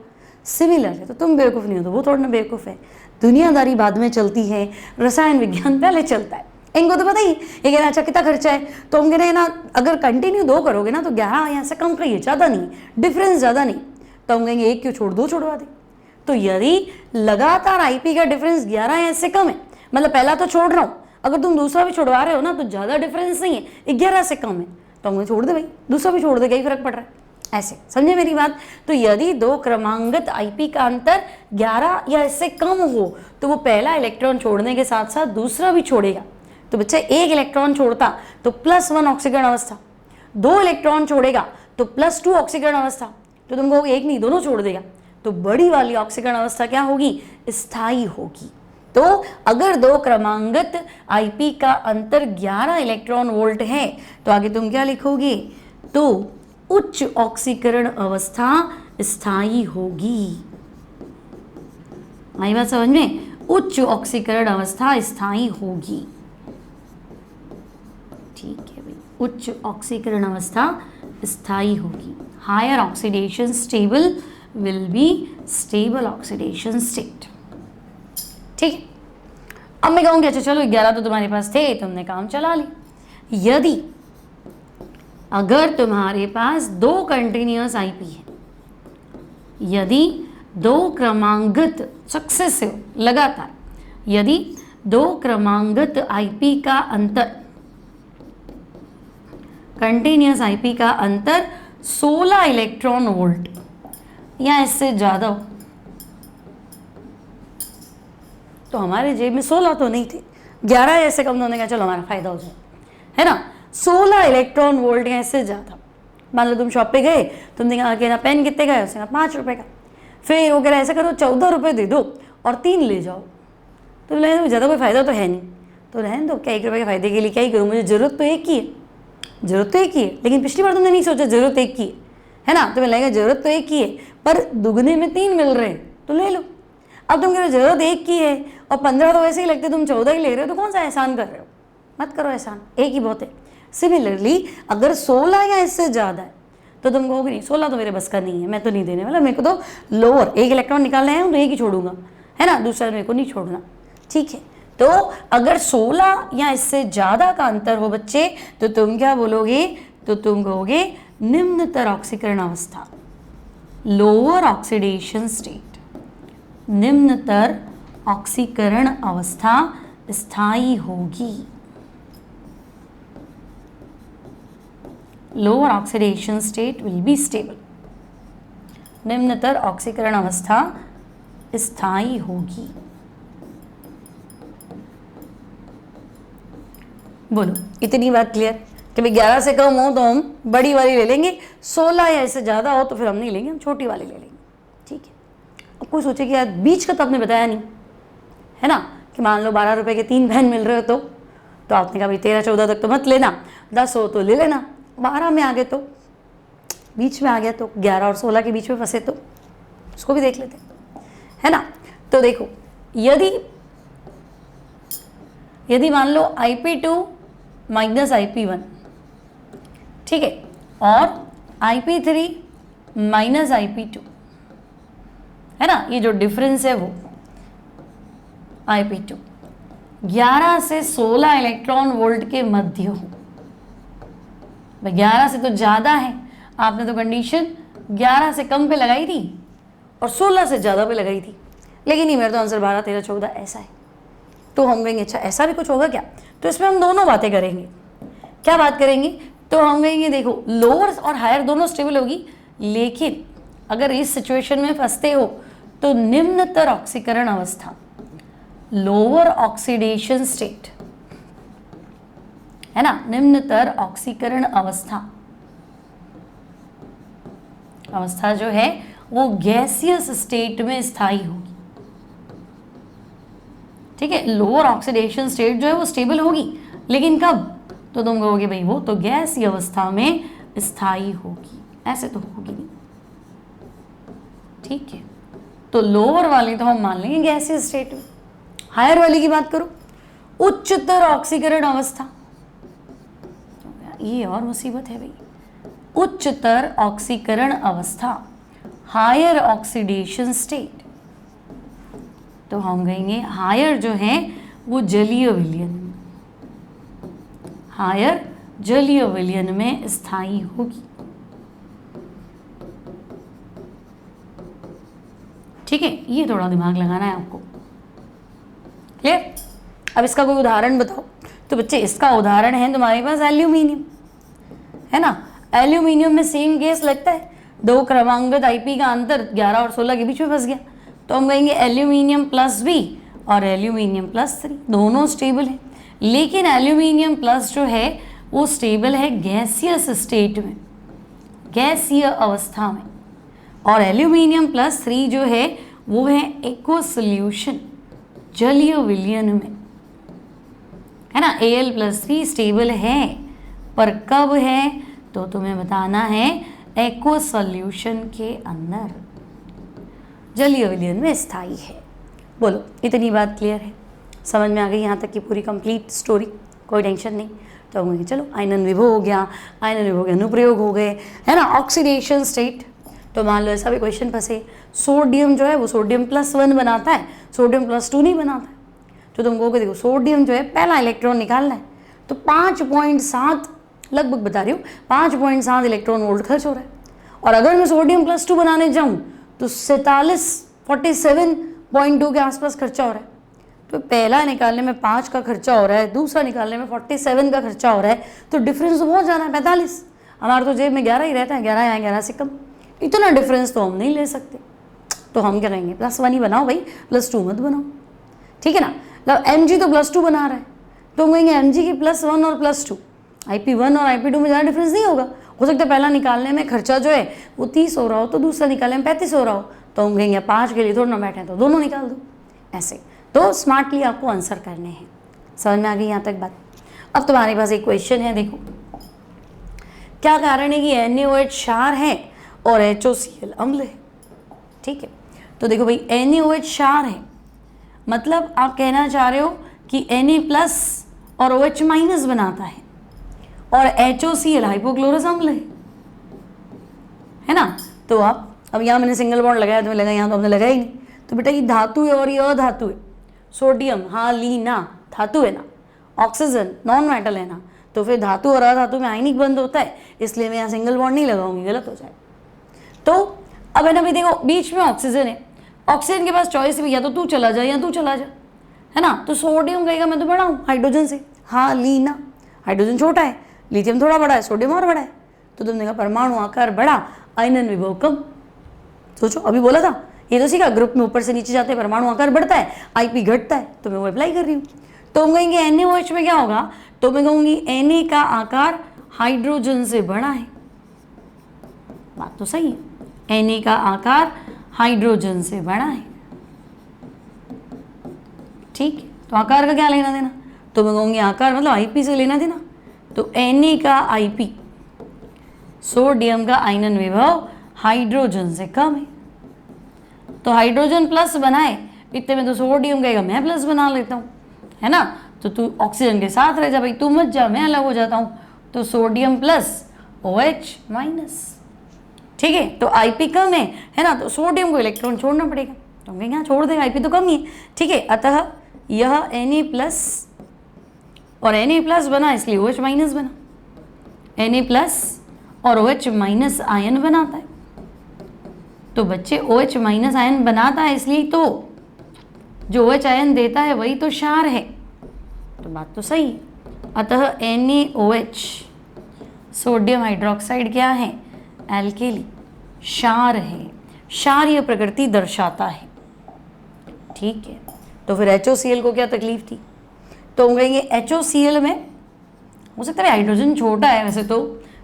सिमिलर है, तो तुम बेवकूफ़ नहीं हो तो वो थोड़ा ना बेवकूफ़ है। दुनियादारी बाद में चलती है, रसायन विज्ञान पहले चलता है। इनको तो पता ही, ये कह रहे अच्छा कितना खर्चा है, तो हम कह रहे हैं ना अगर कंटिन्यू 2 करोगे ना तो 11 यहाँ से कम करिए, ज़्यादा नहीं, डिफरेंस ज़्यादा नहीं, तो हम कहेंगे 1 क्यों छोड़ 2 छोड़वा दे। तो यदि लगातार आईपी का डिफरेंस 11 या इससे कम है, मतलब पहला तो छोड़ रहा हूँ, अगर तुम दूसरा भी छोड़वा रहे हो ना तो ज़्यादा डिफरेंस नहीं है, 11 से कम है, तो हमें छोड़ दे भाई, दूसरा भी छोड़ दे, कई फर्क पड़ रहा है। ऐसे समझे मेरी बात। तो यदि 2 क्रमांकित आईपी का अंतर 11 या इससे कम हो तो वो पहला इलेक्ट्रॉन छोड़ने के साथ साथ दूसरा भी छोड़ेगा। तो बच्चा 1 इलेक्ट्रॉन छोड़ता तो +1 ऑक्सीकरण अवस्था, 2 इलेक्ट्रॉन छोड़ेगा तो +2 ऑक्सीकरण अवस्था, तो तुम कहोगे 1 नहीं दोनों छोड़ देगा, तो बड़ी वाली ऑक्सीकरण अवस्था क्या होगी, स्थायी होगी। तो अगर 2 क्रमांकित आईपी का अंतर 11 इलेक्ट्रॉन वोल्ट है तो आगे तुम क्या लिखोगे, तो उच्च ऑक्सीकरण अवस्था स्थायी होगी। आई बात समझ में, उच्च ऑक्सीकरण अवस्था स्थायी होगी। ठीक है भाई, उच्च ऑक्सीकरण अवस्था स्थायी होगी। Higher oxidation stable will be stable oxidation state. ठीक है, अब मैं कहूँगी अच्छा चलो 11 तो तुम्हारे पास थे, तुमने काम चला ली। यदि अगर तुम्हारे पास 2 कंटिन्यूअस आईपी है, यदि 2 क्रमांकित सक्सेसिव लगातार, यदि 2 क्रमांकित आईपी का अंतर, कंटिन्यूअस आईपी का अंतर 16 इलेक्ट्रॉन वोल्ट या इससे ज़्यादा हो, तो हमारे जेब में 16 तो नहीं थे, 11 ऐसे कम होने का, चलो हमारा फायदा हो जाए, है ना। 16 इलेक्ट्रॉन वोल्ट या इससे ज़्यादा। मान लो तुम शॉप पे गए, तुमने कहा कि ना पेन कितने का है, उसने कहा 5 रुपये का, फिर वो कह रहा ऐसा करो 14 रुपये दे दो और 3 ले जाओ, तो बोले ज़्यादा कोई फ़ायदा तो है नहीं, तो रहने दो, क्या 1 रुपये के फ़ायदे के लिए क्या ही करूँ, मुझे ज़रूरत तो एक ही है, ज़रूरत तो एक ही है। लेकिन पिछली बार तुमने नहीं सोचा ज़रूरत एक ही है ना, तो मैं लगेगा ज़रूरत तो एक ही है पर दुगने में 3 मिल रहे हैं तो ले लो। अब तुम कह रहे हो ज़रूरत एक की है और 15 तो वैसे ही लगते, तुम 14 ही ले रहे हो, तो कौन सा एहसान कर रहे हो, मत करो एहसान, एक ही बहुत है। सिमिलरली अगर 16 या इससे ज़्यादा है तो तुम कहोगे नहीं 16 तो मेरे बस का नहीं है, मैं तो नहीं देने वाला, मेरे को तो लोअर 1 इलेक्ट्रॉन निकालना है तो एक ही छोड़ूंगा, है ना, दूसरा मेरे को नहीं छोड़ना। ठीक है, तो अगर 16 या इससे ज़्यादा का अंतर हो बच्चे तो तुम क्या बोलोगे, तो तुम कहोगे निम्नतर ऑक्सीकरण अवस्था, लोअर ऑक्सीडेशन स्टेट, निम्नतर ऑक्सीकरण अवस्था स्थायी होगी। Lower oxidation state will be stable, निम्नतर ऑक्सीकरण अवस्था स्थायी होगी। बोलो, इतनी बात क्लियर कि भाई 11 से कम हो तो हम बड़ी वाली ले लेंगे, 16 या इससे ज़्यादा हो तो फिर हम नहीं लेंगे, हम छोटी वाली ले लेंगे। ठीक है, अब कोई सोचे कि यार बीच का तो आपने बताया नहीं, है ना, कि मान लो 12 रुपये के 3 पेन मिल रहे हो तो आपने कहा भाई 13-14 तक तो मत लेना, 10 हो तो ले लेना, 12 में आ गए तो, बीच में आ गया तो 11 और 16 के बीच में फंसे तो उसको भी देख लेते, है ना। तो देखो, यदि मान लो IP2 माइनस IP1, ठीक है, और IP3 माइनस IP2, है ना, ये जो डिफरेंस है वो IP2 11 से 16 इलेक्ट्रॉन वोल्ट के मध्य हो। 11 से तो ज़्यादा है, आपने तो कंडीशन 11 से कम पे लगाई थी और 16 से ज़्यादा पे लगाई थी, लेकिन नहीं, मेरा तो आंसर 12, 13, 14 ऐसा है। तो हम कहेंगे अच्छा ऐसा भी कुछ होगा क्या, तो इसमें हम दोनों बातें करेंगे। क्या बात करेंगे, तो हम कहेंगे देखो लोअर और हायर दोनों स्टेबल होगी, लेकिन अगर इस सिचुएशन में फंसते हो तो निम्नतर ऑक्सीकरण अवस्था, लोअर ऑक्सीडेशन स्टेट, है ना, निम्नतर ऑक्सीकरण अवस्था जो है वो गैसियस स्टेट में स्थायी होगी। ठीक है, लोअर ऑक्सीडेशन स्टेट जो है वो स्टेबल होगी, लेकिन कब, तो तुम कहोगे भाई वो तो गैसीय अवस्था में स्थायी होगी, ऐसे तो होगी नहीं। ठीक है, तो लोअर वाले तो हम मान लेंगे गैसीय स्टेट में, हायर वाली की बात करो, उच्चतर ऑक्सीकरण अवस्था, ये और मुसीबत है भाई, उच्चतर ऑक्सीकरण अवस्था, हायर ऑक्सीडेशन स्टेट, तो हम कहेंगे हायर जो है वो जलीय विलयन, हायर जलीय विलयन में स्थायी होगी। ठीक है, ये थोड़ा दिमाग लगाना है आपको। क्लियर? अब इसका कोई उदाहरण बताओ। तो बच्चे इसका उदाहरण है तुम्हारे पास एल्यूमिनियम, है ना। एल्यूमिनियम में सेम केस लगता है, दो क्रमांकित आईपी का अंतर 11 और 16 के बीच में फंस गया, तो हम कहेंगे एल्यूमिनियम प्लस बी और एल्यूमिनियम प्लस 3 दोनों स्टेबल है, लेकिन एल्यूमिनियम प्लस जो है वो स्टेबल है गैसियस स्टेट में, गैसीय अवस्था में, और एल्यूमिनियम प्लस 3 जो है वो है एक्व सॉल्यूशन, जलीय विलयन में, है ना। Al+3 स्टेबल है, पर कब है तो तुम्हें बताना है एक्व सॉल्यूशन के अंदर, जलीय विलयन में स्थायी है। बोलो, इतनी बात क्लियर है, समझ में आ गई यहाँ तक की पूरी कंप्लीट स्टोरी, कोई टेंशन नहीं। तो हम कहेंगे चलो आयनन विभव हो गया, आयनन विभव के अनुप्रयोग हो गए, है ना। ऑक्सीडेशन स्टेट, तो मान लो ऐसा भी क्वेश्चन फंसे, सोडियम जो है वो सोडियम +1 बनाता है, सोडियम +2 नहीं बनाता है, तो तुम कहोगे देखो सोडियम जो है पहला इलेक्ट्रॉन निकालना है, तो 5.7 लगभग बता रही हूँ, 5.7 इलेक्ट्रॉन वोल्ट खर्च हो रहा है, और अगर मैं सोडियम +2 बनाने जाऊँ तो 47 के आसपास खर्चा हो रहा है। तो पहला निकालने में 5 का खर्चा हो रहा है, दूसरा निकालने में 47 का खर्चा हो रहा है, तो डिफरेंस तो बहुत ज़्यादा है, 45। हमारा तो जेब में 11 ही रहता है, 11 या 11 से कम, इतना डिफरेंस तो हम नहीं ले सकते। तो हम क्या कहेंगे +1 ही बनाओ भाई, +2 मत बनाओ, ठीक है ना। मतलब mg तो +2 बना रहा है, तो हम कहेंगे mg की +1 और +2, IP1 और IP2 में ज़्यादा डिफरेंस नहीं होगा। हो सकता है पहला निकालने में खर्चा जो है वो 30 हो रहा हो, तो दूसरा निकालने में 35 हो रहा हो, तो हम कहेंगे 5 के लिए थोड़ा ना बैठे, तो दोनों निकाल दो। ऐसे तो स्मार्टली आपको आंसर करने हैं। समझ में आ गई यहाँ तक बात। अब तुम्हारे पास एक क्वेश्चन है, देखो क्या कारण है कि NaOH क्षार है और HOCl अम्ल है। ठीक है, तो देखो भाई NaOH क्षार है, मतलब आप कहना चाह रहे हो कि Na+ और OH- बनाता है, और HOCl हाइपोक्लोरस अम्ल है ना। तो आप अब यहाँ मैंने सिंगल बॉन्ड लगाया, तुम्हें लगा यहाँ तो हमने लगाया ही नहीं, तो बेटा ये धातु है और ये अधातु है। सोडियम हालिना धातु है ना, ऑक्सीजन नॉन मेटल है ना, तो फिर धातु और अधातु में आयनिक बंध होता है, इसलिए मैं यहाँ सिंगल बॉन्ड नहीं लगाऊंगी, गलत हो जाए। तो अब है ना भाई देखो बीच में ऑक्सीजन है, ऑक्सीजन के पास चॉइस भी या तो तू चला जा या तू चला जा, है ना। तो सोडियम कहेगा मैं तो बड़ा हूँ हाइड्रोजन से, हालिना हाइड्रोजन छोटा है, लिथियम थोड़ा बड़ा है, सोडियम और बड़ा है, तो तुमने कहा परमाणु आकार बड़ा, आयनन विभव कम। सोचो अभी बोला था, ये तो सीखा, ग्रुप में ऊपर से नीचे जाते हैं परमाणु आकार बढ़ता है, IP घटता है, तो मैं वो अप्लाई कर रही हूँ। तो हम कहेंगे NaOH में क्या होगा, तो मैं कहूँगी Na का आकार हाइड्रोजन से बड़ा है। बात तो सही है, Na का आकार हाइड्रोजन से बड़ा है। ठीक है, तो आकार का क्या लेना देना, तो मैं कहूँगी आकार मतलब IP से लेना देना, तो Na का IP सोडियम का आयनन विभव हाइड्रोजन से कम है, तो हाइड्रोजन प्लस बनाए, इतने में तो सोडियम कहेगा मैं प्लस बना लेता हूँ, है ना। तो तू ऑक्सीजन के साथ रह जा भाई, तू मत जा, मैं अलग हो जाता हूँ, तो सोडियम प्लस OH-। ठीक है, तो IP कम है ना, तो सोडियम को इलेक्ट्रॉन छोड़ना पड़ेगा, तो हम कहेंगे हाँ छोड़ देगा, IP तो कम ही है। ठीक है, अतः यह Na+ और Na+ बना इसलिए OH- बना, Na+ और OH- आयन बनाता है, तो बच्चे OH- आयन बनाता है, इसलिए तो जो OH आयन देता है वही तो क्षार है, तो बात तो सही है। अतः NaOH सोडियम हाइड्रोक्साइड क्या है, एल्केली, क्षार है, क्षारीय प्रकृति दर्शाता है। ठीक है, तो फिर HOCl को क्या तकलीफ थी, तो हम कहेंगे HOCl में हो सकता है हाइड्रोजन छोटा है, वैसे तो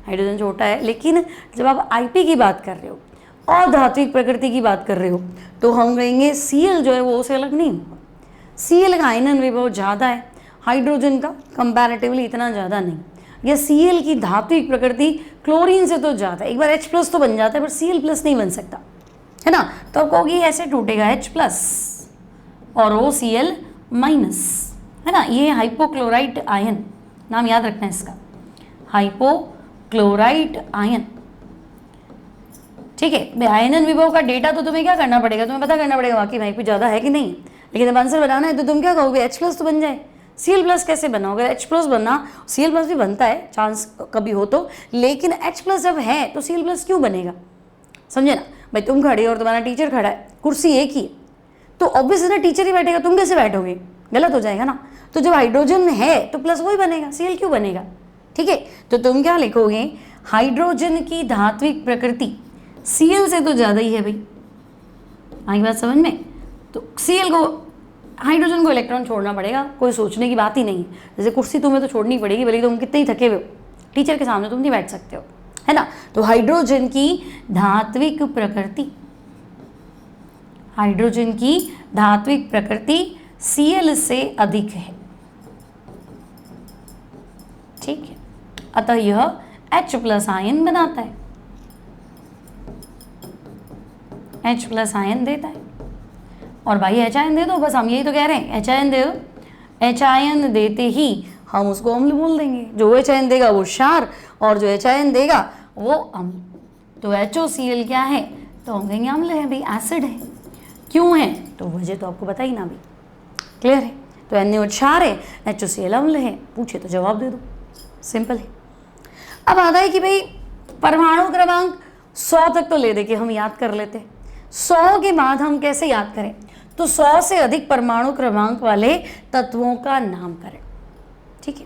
हाइड्रोजन छोटा है, लेकिन जब आप IP की बात कर रहे हो और धात्विक प्रकृति की बात कर रहे हो, तो हम कहेंगे Cl जो है वो उससे अलग नहीं होगा। Cl का आयनन विभव ज़्यादा है, हाइड्रोजन का कंपैरेटिवली इतना ज़्यादा नहीं, या Cl की धात्विक प्रकृति क्लोरीन से तो ज़्यादा है। एक बार H+ तो बन जाता है, पर Cl+ नहीं बन सकता, है ना। तो आप कहोगे ऐसे टूटेगा H+ और OCl माइनस, है ना, ये हाइपोक्लोराइट आयन, नाम याद रखना है इसका, हाइपोक्लोराइट आयन। ठीक है भाई, आयनन विभव का डेटा तो तुम्हें क्या करना पड़ेगा, तुम्हें पता करना पड़ेगा वाकई में कुछ ज़्यादा है कि नहीं, लेकिन जब आंसर बनाना है तो तुम क्या कहोगे, H+ तो बन जाए, Cl+ कैसे बना, अगर H+ बनना, Cl+ भी बनता है चांस कभी हो तो, लेकिन H+ जब है तो Cl+ क्यों बनेगा, समझे ना भाई। तुम खड़े और तुम्हारा टीचर खड़ा है, कुर्सी एक ही है, तो ऑब्वियस ना टीचर ही बैठेगा, तुम कैसे बैठोगे, गलत हो जाएगा ना। तो जब हाइड्रोजन है तो प्लस वही बनेगा, Cl क्यों बनेगा। ठीक है, तो तुम क्या लिखोगे, हाइड्रोजन की धात्विक प्रकृति Cl से तो ज़्यादा ही है भाई, आगे बात समझ में। तो Cl को, हाइड्रोजन को इलेक्ट्रॉन छोड़ना पड़ेगा, कोई सोचने की बात ही नहीं। जैसे कुर्सी तुम्हें तो छोड़नी पड़ेगी, भले तुम कितने ही थके हुए हो, टीचर के सामने तुम नहीं बैठ सकते हो, है ना। तो हाइड्रोजन की धात्विक प्रकृति, हाइड्रोजन की धात्विक प्रकृति Cl से अधिक है। ठीक है, अतः यह H+ आयन बनाता है, H+ आयन देता है। और भाई H आयन दे दो, बस हम यही तो कह रहे हैं, H आयन दे दो। H आयन देते ही हम उसको अम्ल बोल देंगे, जो H आयन देगा वो क्षार, और जो H आयन देगा वो अम्ल। तो HOCl क्या है, तो हम कहेंगे अम्ल है भाई, एसिड है। क्यों है, तो वजह तो आपको पता ही ना भाई, क्लियर है। तो NaOH क्षार है, HOCl अम्ल है, पूछे तो जवाब दे दो, सिंपल है। अब आता है कि भाई परमाणु क्रमांक 100 तक तो ले दे के हम याद कर लेते, 100 के बाद हम कैसे याद करें, तो 100 से अधिक परमाणु क्रमांक वाले तत्वों का नाम करें। ठीक है,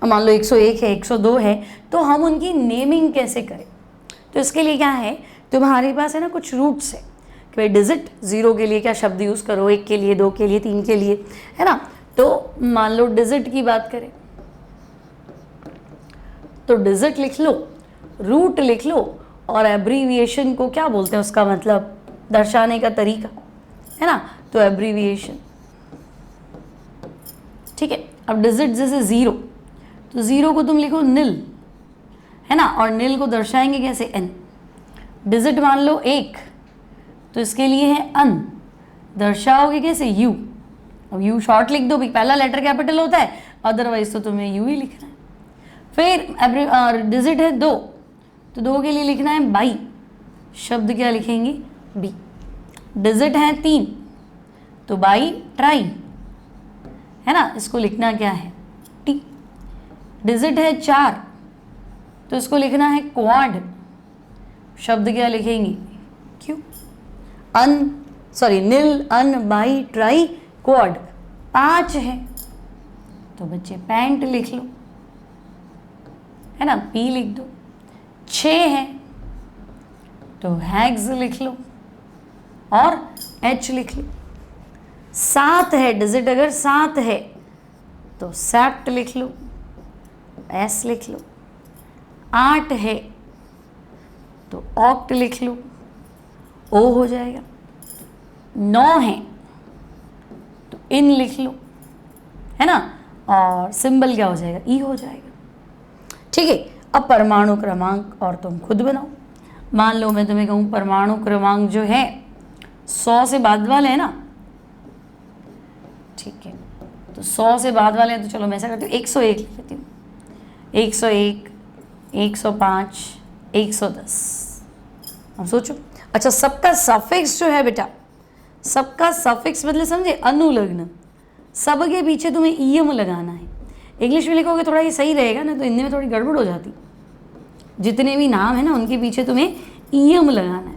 अब मान लो 101 है, 102 है, तो हम उनकी नेमिंग कैसे करें। तो इसके लिए क्या है, तुम्हारे पास है ना कुछ रूट्स है कि भाई डिजिट 0 के लिए क्या शब्द यूज़ करो, 1 के लिए, 2 के लिए, 3 के लिए, है ना। तो मान लो डिजिट की बात करें तो डिजिट लिख लो, रूट लिख लो, और एब्रीविएशन को क्या बोलते हैं, उसका मतलब दर्शाने का तरीका, है ना, तो एब्रीविएशन। ठीक है, अब डिजिट जैसे 0, तो 0 को तुम लिखो निल, है ना, और निल को दर्शाएंगे कैसे, n। डिजिट मान लो 1, तो इसके लिए है अन, दर्शाओगे कैसे, u। अब u शॉर्ट लिख दो भाई, पहला लेटर कैपिटल होता है, अदरवाइज तो तुम्हें u ही लिखना है। फिर डिजिट है 2, तो 2 के लिए लिखना है बाई, शब्द क्या लिखेंगे, बी। डिजिट है 3, तो बाई ट्राई, है ना, इसको लिखना क्या है, टी। डिजिट है 4, तो इसको लिखना है क्वाड, शब्द क्या लिखेंगे, Q. Nil, un, bi, tri, quad. 5 है तो बच्चे पैंट लिख लो, है ना, पी लिख दो। 6 है तो हैग्स लिख लो और H लिख लो। 7 है, डिजिट अगर 7 है तो सेप्ट लिख लो, S लिख लो। 8 है तो ऑक्ट लिख लो, O हो जाएगा। 9 है तो इन लिख लो, है ना, और सिंबल क्या हो जाएगा, E हो जाएगा। ठीक है, अब परमाणु क्रमांक और तुम खुद बनाओ। मान लो मैं तुम्हें कहूँ परमाणु क्रमांक जो है 100 से बाद वाले हैं ना, ठीक है, तो 100 से बाद वाले हैं, तो चलो मैं ऐसा करती हूँ 101 लिख लेती हूँ। 101, 105, 110। अब सोचो, अच्छा सबका सफिक्स जो है बेटा, सबका सफिक्स मतलब समझे, अनुलग्न, सब के पीछे तुम्हें ईयम लगाना है। इंग्लिश में लिखोगे थोड़ा ये सही रहेगा ना, तो हिंदी में थोड़ी गड़बड़ हो जाती। जितने भी नाम है ना उनके पीछे तुम्हें ईयम लगाना है।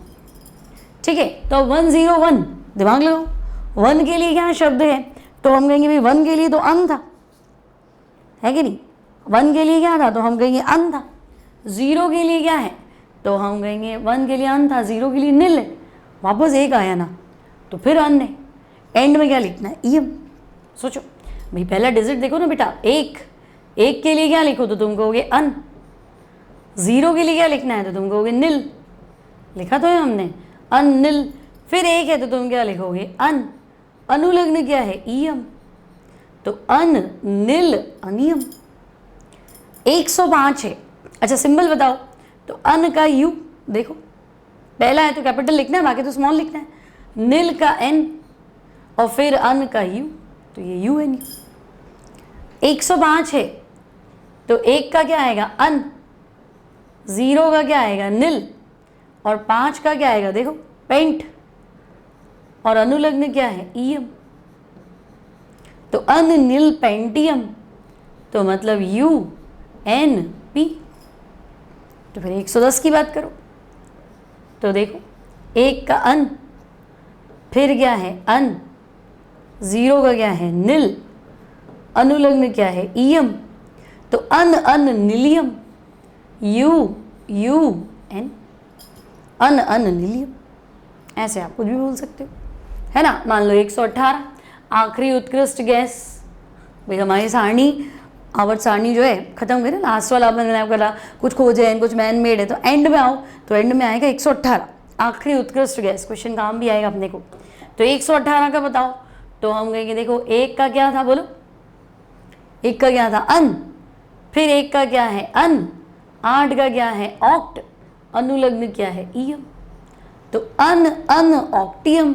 ठीक है, तो 101 दिमाग लगाओ, 1 के लिए क्या शब्द है, तो हम कहेंगे भाई 1 के लिए तो अन था, है कि नहीं। 1 के लिए क्या था, तो हम कहेंगे अन था। 0 के लिए क्या है, तो हम कहेंगे 1 के लिए अन था, 0 के लिए निल है। वापस 1 आया ना, तो फिर अन है। एंड में क्या लिखना है, ईयम। सोचो भाई, पहला डिजिट देखो ना बेटा, 1 के लिए क्या लिखो, तो तुम कहोगे अन। 0 के लिए क्या लिखना है, तो तुम कहोगे निल, लिखा तो है हमने, अन निल। फिर 1 है तो तुम क्या लिखोगे, अन। अनुलग्न क्या है, ईयम, तो अन निल अनियम। 105 है, अच्छा सिंबल बताओ, तो अन का यू, देखो पहला है तो कैपिटल लिखना है, बाकी तो स्मॉल लिखना है। निल का एन और फिर अन का यू, तो ये यू एन यू। 105 है तो 1 का क्या आएगा अन, 0 का क्या आएगा नील, और 5 का क्या आएगा देखो पेंट, और अनुलग्न क्या है ईयम। तो अन नील पेंटियम, तो मतलब यू एन पी। तो फिर 110 की बात करो तो देखो 1 का अन, फिर क्या है अन, 0 का क्या है नील, अनुलग्न क्या है ईयम, तो अन अन नीलियम, यू यू एन, अन अन नीलियम। ऐसे आप कुछ भी बोल सकते हो, है ना। मान लो 118 आखिरी उत्कृष्ट गैस। भाई हमारी सारणी, आवर्त सारणी जो है खत्म करें, लास्ट वाला आपने करा कुछ खोजे हैं कुछ मैन मेड है, तो एंड में आओ तो एंड में आएगा 118 आखिरी उत्कृष्ट गैस। क्वेश्चन काम भी आएगा अपने को। तो 118 का बताओ, तो हम कहेंगे देखो 1 का क्या था बोलो, 1 का क्या था अन, फिर 1 का क्या है अन, 8 का क्या है ऑक्ट, अनुलग्न क्या है ईयम, तो अन अन ऑक्टियम,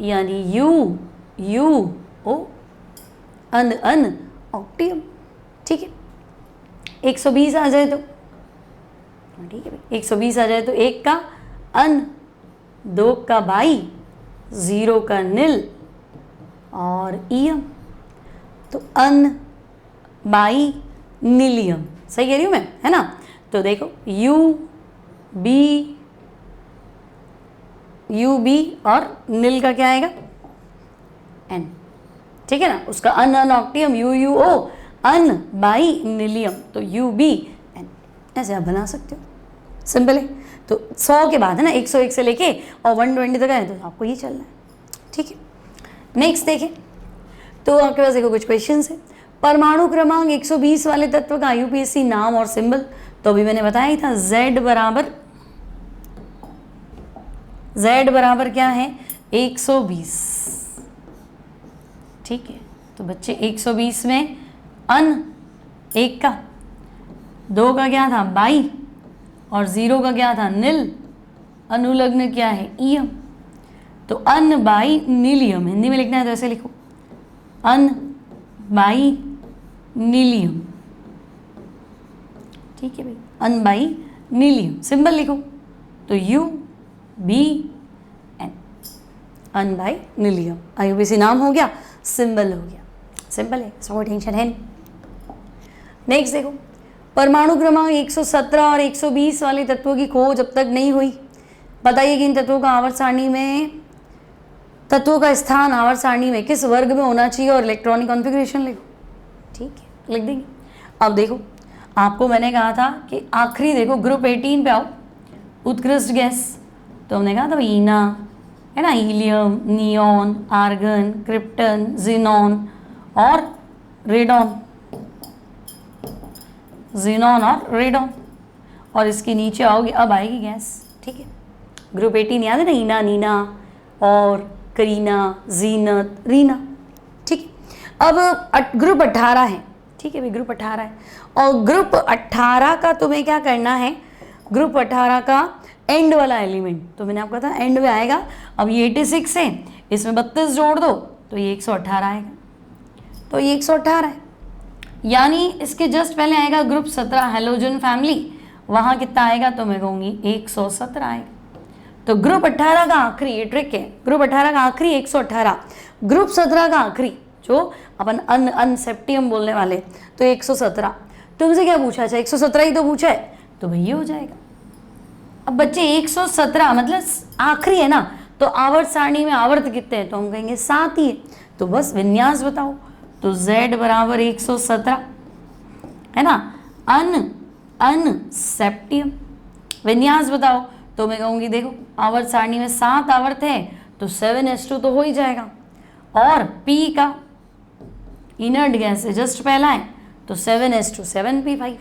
यानी यू यू ओ, अन अन ऑक्टियम। ठीक है, 120 आ जाए तो ठीक है भाई, 120 आ जाए तो 1 का अन, 2 का बाई, 0 का नील और ईयम, तो अन बाई नीलियम। सही कह रही हूँ मैं, है ना। तो देखो यू बी और नील का क्या आएगा एन, ठीक है ना। उसका ununoctium U U O, unbinilium, तो यू बी एन। ऐसे आप बना सकते हो, सिंपल है। तो 100 के बाद है ना, 101 से लेके और 120 तक है, तो आपको ये चलना है। ठीक है, नेक्स्ट देखें तो आपके पास देखो कुछ क्वेश्चंस है। परमाणु क्रमांक 120 वाले तत्व का आईयूपीएसी नाम और सिंबल, तो अभी मैंने बताया ही था Z बराबर क्या है 120। ठीक है, तो बच्चे 120 में अन 1 का, 2 का क्या था बाई, और 0 का क्या था नील, अनुलग्न क्या है ईयम, तो अन बाई नीलियम। हिंदी में लिखना है तो ऐसे लिखो अन बाई नीलियम। ठीक है भाई, अन बाई नीलियम, सिंबल लिखो तो U B N, unbinilium. IUPAC नाम हो गया, सिंबल हो गया, सिंपल है, कोई टेंशन है नहीं। नेक्स्ट देखो, परमाणु क्रमांक 117 और 120 वाले तत्वों की खोज अब तक नहीं हुई। बताइए कि इन तत्वों का आवर्त सारणी में, तत्वों का स्थान आवर्त सारणी में किस वर्ग में होना चाहिए, और इलेक्ट्रॉनिक कॉन्फ़िगरेशन लिखो। ठीक है, लिख देंगे। अब देखो आपको मैंने कहा था कि आखिरी देखो ग्रुप 18 पे आओ, उत्कृष्ट गैस। तो हमने कहा था ईना है ना, helium, neon, argon, krypton, xenon और रेडॉन, जिनॉन और रेडॉन, और इसके नीचे आओगे अब आएगी गैस। ठीक है, ग्रुप 18 याद है ना, ईना, नीना और करीना, जीनत, रीना। ठीक है, अब ग्रुप 18 है। ठीक है भाई, ग्रुप 18 है, और ग्रुप 18 का तुम्हें क्या करना है, ग्रुप 18 का एंड वाला एलिमेंट, तो मैंने आपको कहा था एंड में आएगा। अब ये 86 है, इसमें 32 जोड़ दो तो ये 118 आएगा, तो ये 118 है। यानी इसके जस्ट पहले आएगा ग्रुप 17 हेलोजन फैमिली, वहाँ कितना आएगा तो मैं कहूँगी 117 आएगा। तो ग्रुप 18 का आखिरी, ये ट्रिक है, ग्रुप 18 का आखिरी 118, ग्रुप 17 का आखिरी जो अपन अनसेप्टियम बोलने वाले, तो 117। तुमसे क्या पूछा, अच्छा 117 ही तो पूछा है, तो भैया हो जाएगा। अब बच्चे 117 मतलब आखिरी है ना, तो आवर्त सारणी में आवर्त कितने हैं, तो हम कहेंगे 7 ही है। तो बस विन्यास बताओ, तो Z बराबर 117 है ना, अनसेप्टियम। विन्यास बताओ, तो मैं कहूँगी देखो आवर्त सारणी में 7 आवर्त है, तो 7s2 तो हो ही जाएगा, और P का इनर्ट गैस है जस्ट पहला है, तो 7s2 7p5।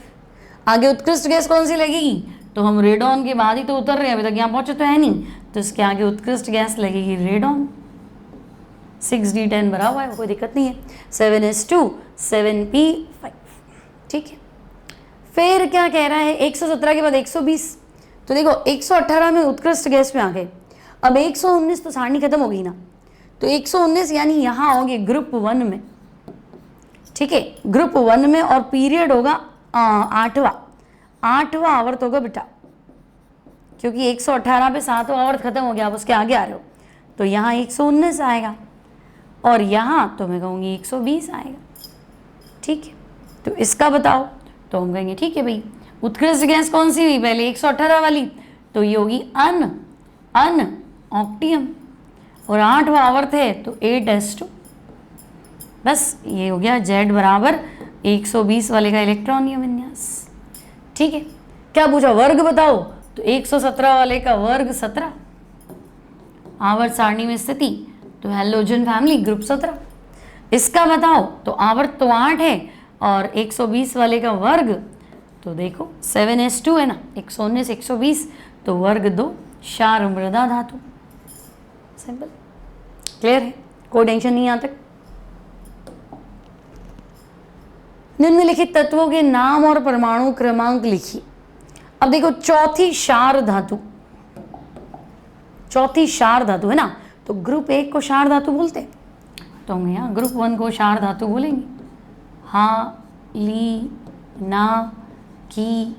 आगे उत्कृष्ट गैस कौन सी लगेगी, तो हम रेडॉन के बाद ही तो उतर रहे हैं, अभी तक यहाँ पहुँचे तो है नहीं, तो इसके आगे उत्कृष्ट गैस लगेगी रेडॉन। 6d10 भरा हुआ है, कोई दिक्कत नहीं है, 7s2 7p5। ठीक है, फिर क्या कह रहा है 117 के बाद 120, तो देखो 118 में उत्कृष्ट गैस में आ गए, अब 119 तो सारणी खत्म हो गई ना, तो 119 यानी यहाँ होंगे ग्रुप 1 में, ठीक है, ग्रुप 1 में, और पीरियड होगा 8वां आवर्त होगा बेटा, क्योंकि 118 पे 7वां आवर्त खत्म हो गया, आप उसके आगे आ रहे हो, तो यहाँ 119 आएगा, और यहाँ तो मैं कहूँगी 120 आएगा, ठीक है। तो इसका बताओ, तो हम कहेंगे ठीक है भाई, उत्कृष्ट गैस कौन सी हुई पहले, 118 वाली, तो ये होगी ऑक्टियम, और 8वां आवर्त है तो 8s2, बस ये हो गया Z बराबर 120 वाले का इलेक्ट्रॉनियम विन्यास, ठीक है। क्या पूछा, वर्ग बताओ, तो 117 वाले का वर्ग 17, आवर्त सारणी में स्थिति तो हैलोजन फैमिली ग्रुप 17। इसका बताओ, तो आवर्त तो 8 है, और 120 वाले का वर्ग तो देखो 7s2 है ना, 119 120, तो वर्ग 2, क्षार मृदा धातु, सिंपल, क्लियर है, कोई टेंशन नहीं यहाँ तक। निम्नलिखित तत्वों के नाम और परमाणु क्रमांक लिखिए। अब देखो चौथी क्षार धातु है ना, तो ग्रुप 1 को क्षार धातु बोलते हैं, तो हम यहाँ ग्रुप 1 को क्षार धातु बोलेंगे, हा ली ना की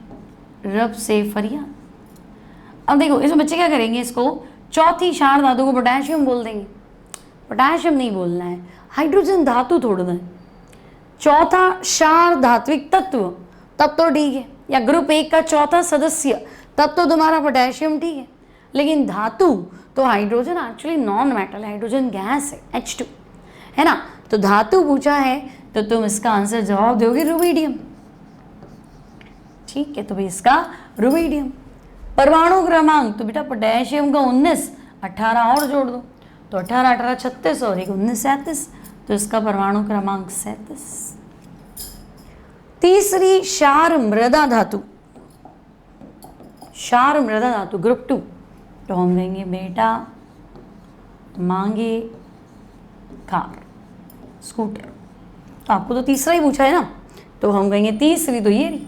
रब से फरिया। अब देखो इसमें बच्चे क्या करेंगे, इसको चौथी क्षार धातु को पोटेशियम बोल देंगे, पोटेशियम नहीं बोलना है, हाइड्रोजन धातु थोड़ा है, चौथा क्षार धात्विक तत्व तब तो ठीक है, या ग्रुप 1 का चौथा सदस्य तब तो तुम्हारा पोटेशियम ठीक है, लेकिन धातु तो hydrogen actually non metal, hydrogen gas है, H2 है ना, तो धातु पूछा है तो तुम इसका आंसर जवाब दोगे रुबिडियम, ठीक है, तो भाई इसका रुबिडियम। परमाणु क्रमांक, तो बेटा पोटेशियम का 19, 18 और जोड़ दो, तो 18 18 36 और 19 37, तो इसका परमाणु क्रमांक 37। तीसरी क्षार मृदा धातु, ग्रुप 2, तो हम कहेंगे बेटा मांगे कार स्कूटर, तो आपको तो तीसरा ही पूछा है ना, तो हम कहेंगे तीसरी तो ये रही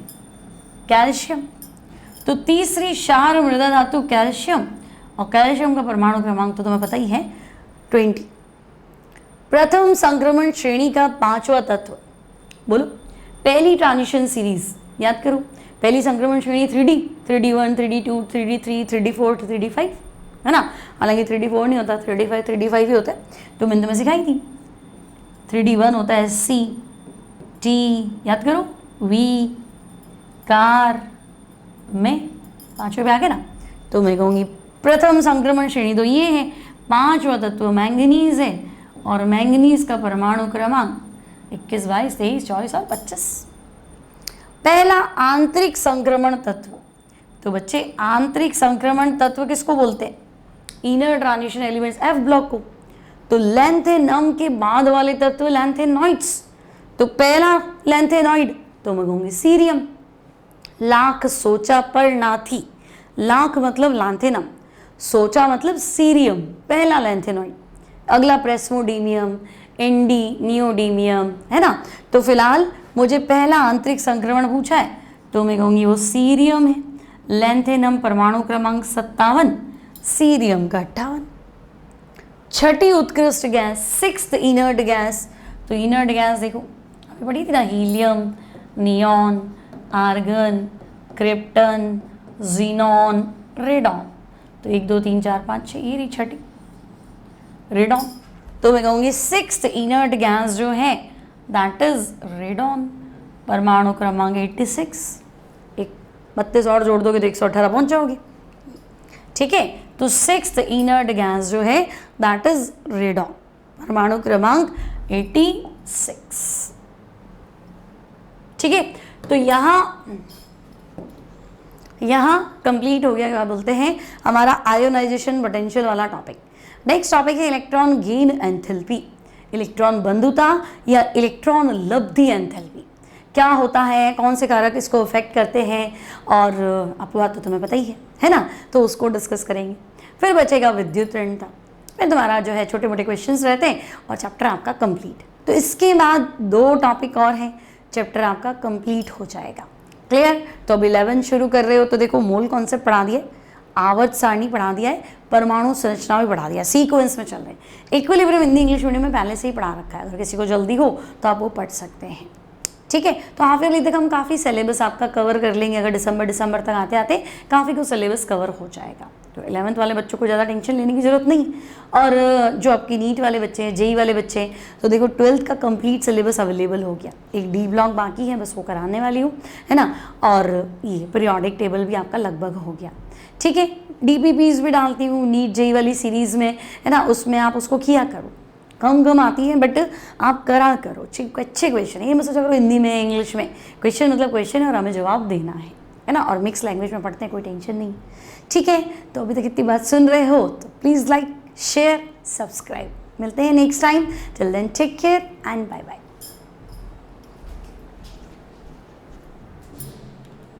कैल्शियम। तो तीसरी क्षार मृदा धातु कैल्शियम, और कैल्शियम का परमाणु क्रमांक तो तुम्हें पता ही है 20। प्रथम संक्रमण श्रेणी का 5वां तत्व बोलो, पहली ट्रांजिशन सीरीज याद करो, पहली संक्रमण श्रेणी 3D 3D1 3D2 3D3 3D4 3D5 है ना, हालांकि 3D4 नहीं होता, 3D5 ही होता है, तो मैंने तुम्हें सिखाई थी। 3D1 होता है C T, याद करो, V कार में 5वें पे आ गए ना, तो मैं कहूँगी प्रथम संक्रमण श्रेणी तो ये है, 5वां तत्व मैंगनीज है, और मैंगनीज का परमाणु क्रमांक 21 22 23 24 और 25। पहला आंतरिक संक्रमण तत्व, तो बच्चे आंतरिक संक्रमण तत्व किसको बोलते हैं, inner transition elements F block को, तो लैंथेनम के बाद वाले तत्व लैंथेनॉइड्स, तो पहला लैंथेनॉइड तो मैं कहूँगी सीरियम। लाख सोचा पर ना थी, लाख मतलब लैंथेनम, सोचा मतलब सीरियम, पहला लैंथेनॉइड, अगला प्रेस्मोडीमियम, एंडी नियोडीमियम है ना, तो फिलहाल मुझे पहला आंतरिक संक्रमण पूछा है, तो मैं कहूँगी वो सीरियम है, लैंथेनम परमाणु क्रमांक 57, सीरियम का 58। छठी उत्कृष्ट गैस, 6th इनर्ट गैस, तो इनर्ट गैस देखो अभी पढ़ी थी ना, helium, neon, argon, krypton, xenon, radon, तो 1 2 3 4 5 6 ये रही छठी रेडॉन, तो मैं कहूँगी 6th इनर्ट गैस जो है दैट इज रेडॉन, परमाणु क्रमांक 86, एक 32 और जोड़ दोगे तो 118 पहुँच जाओगे, ठीक है। तो 6th इनर्ट गैस जो है दैट इज रेडॉन, परमाणु क्रमांक 86, ठीक है। तो यहाँ कंप्लीट हो गया, क्या बोलते हैं, हमारा आयोनाइजेशन पोटेंशियल वाला टॉपिक। नेक्स्ट टॉपिक है इलेक्ट्रॉन गेन एंथैल्पी, इलेक्ट्रॉन बंधुता या इलेक्ट्रॉन लब्धि एंथैल्पी, क्या होता है, कौन से कारक इसको अफेक्ट करते हैं, और आपको बात तो तुम्हें पता ही है ना, तो उसको डिस्कस करेंगे। फिर बचेगा विद्युत ऋणता, फिर तुम्हारा जो है छोटे मोटे क्वेश्चंस रहते हैं, और चैप्टर आपका कंप्लीट। तो इसके बाद 2 टॉपिक और हैं, चैप्टर आपका कंप्लीट हो जाएगा, क्लियर। तो अब 11 शुरू कर रहे हो, तो देखो मोल कॉन्सेप्ट पढ़ा दिए, आवर्त सारणी पढ़ा दिया है, परमाणु संरचना भी पढ़ा दिया, सीक्वेंस में चल रहे हैं। इक्विलिब्रियम हिंदी इंग्लिश मीडियम में पहले से ही पढ़ा रखा है, अगर किसी को जल्दी हो तो आप वो पढ़ सकते हैं। ठीक है, तो हाफ ईयरली तक हम काफ़ी सिलेबस आपका कवर कर लेंगे, अगर दिसंबर तक आते आते काफ़ी कुछ सिलेबस कवर हो जाएगा। तो 11th वाले बच्चों को ज़्यादा टेंशन लेने की ज़रूरत नहीं। और जो आपकी नीट वाले बच्चे हैं, जेई वाले बच्चे हैं, तो देखो 12th का कंप्लीट सिलेबस अवेलेबल हो गया, एक डी ब्लॉक बाकी है, बस वो कराने वाली हूँ, है ना। और ये पीरियोडिक टेबल भी आपका लगभग हो गया। ठीक है, DPPs भी डालती हूँ नीट जेई वाली सीरीज़ में, है ना, उसमें आप उसको किया करो, कम आती है बट आप करा करो। अच्छे क्वेश्चन है, ये मत सोचा करो हिंदी में इंग्लिश में, क्वेश्चन मतलब क्वेश्चन है और हमें जवाब देना है ना। और मिक्स लैंग्वेज में पढ़ते हैं, कोई टेंशन नहीं। ठीक है, तो अभी तक इतनी बात सुन रहे हो तो प्लीज़ लाइक शेयर सब्सक्राइब। मिलते हैं next time, till then take care and bye bye.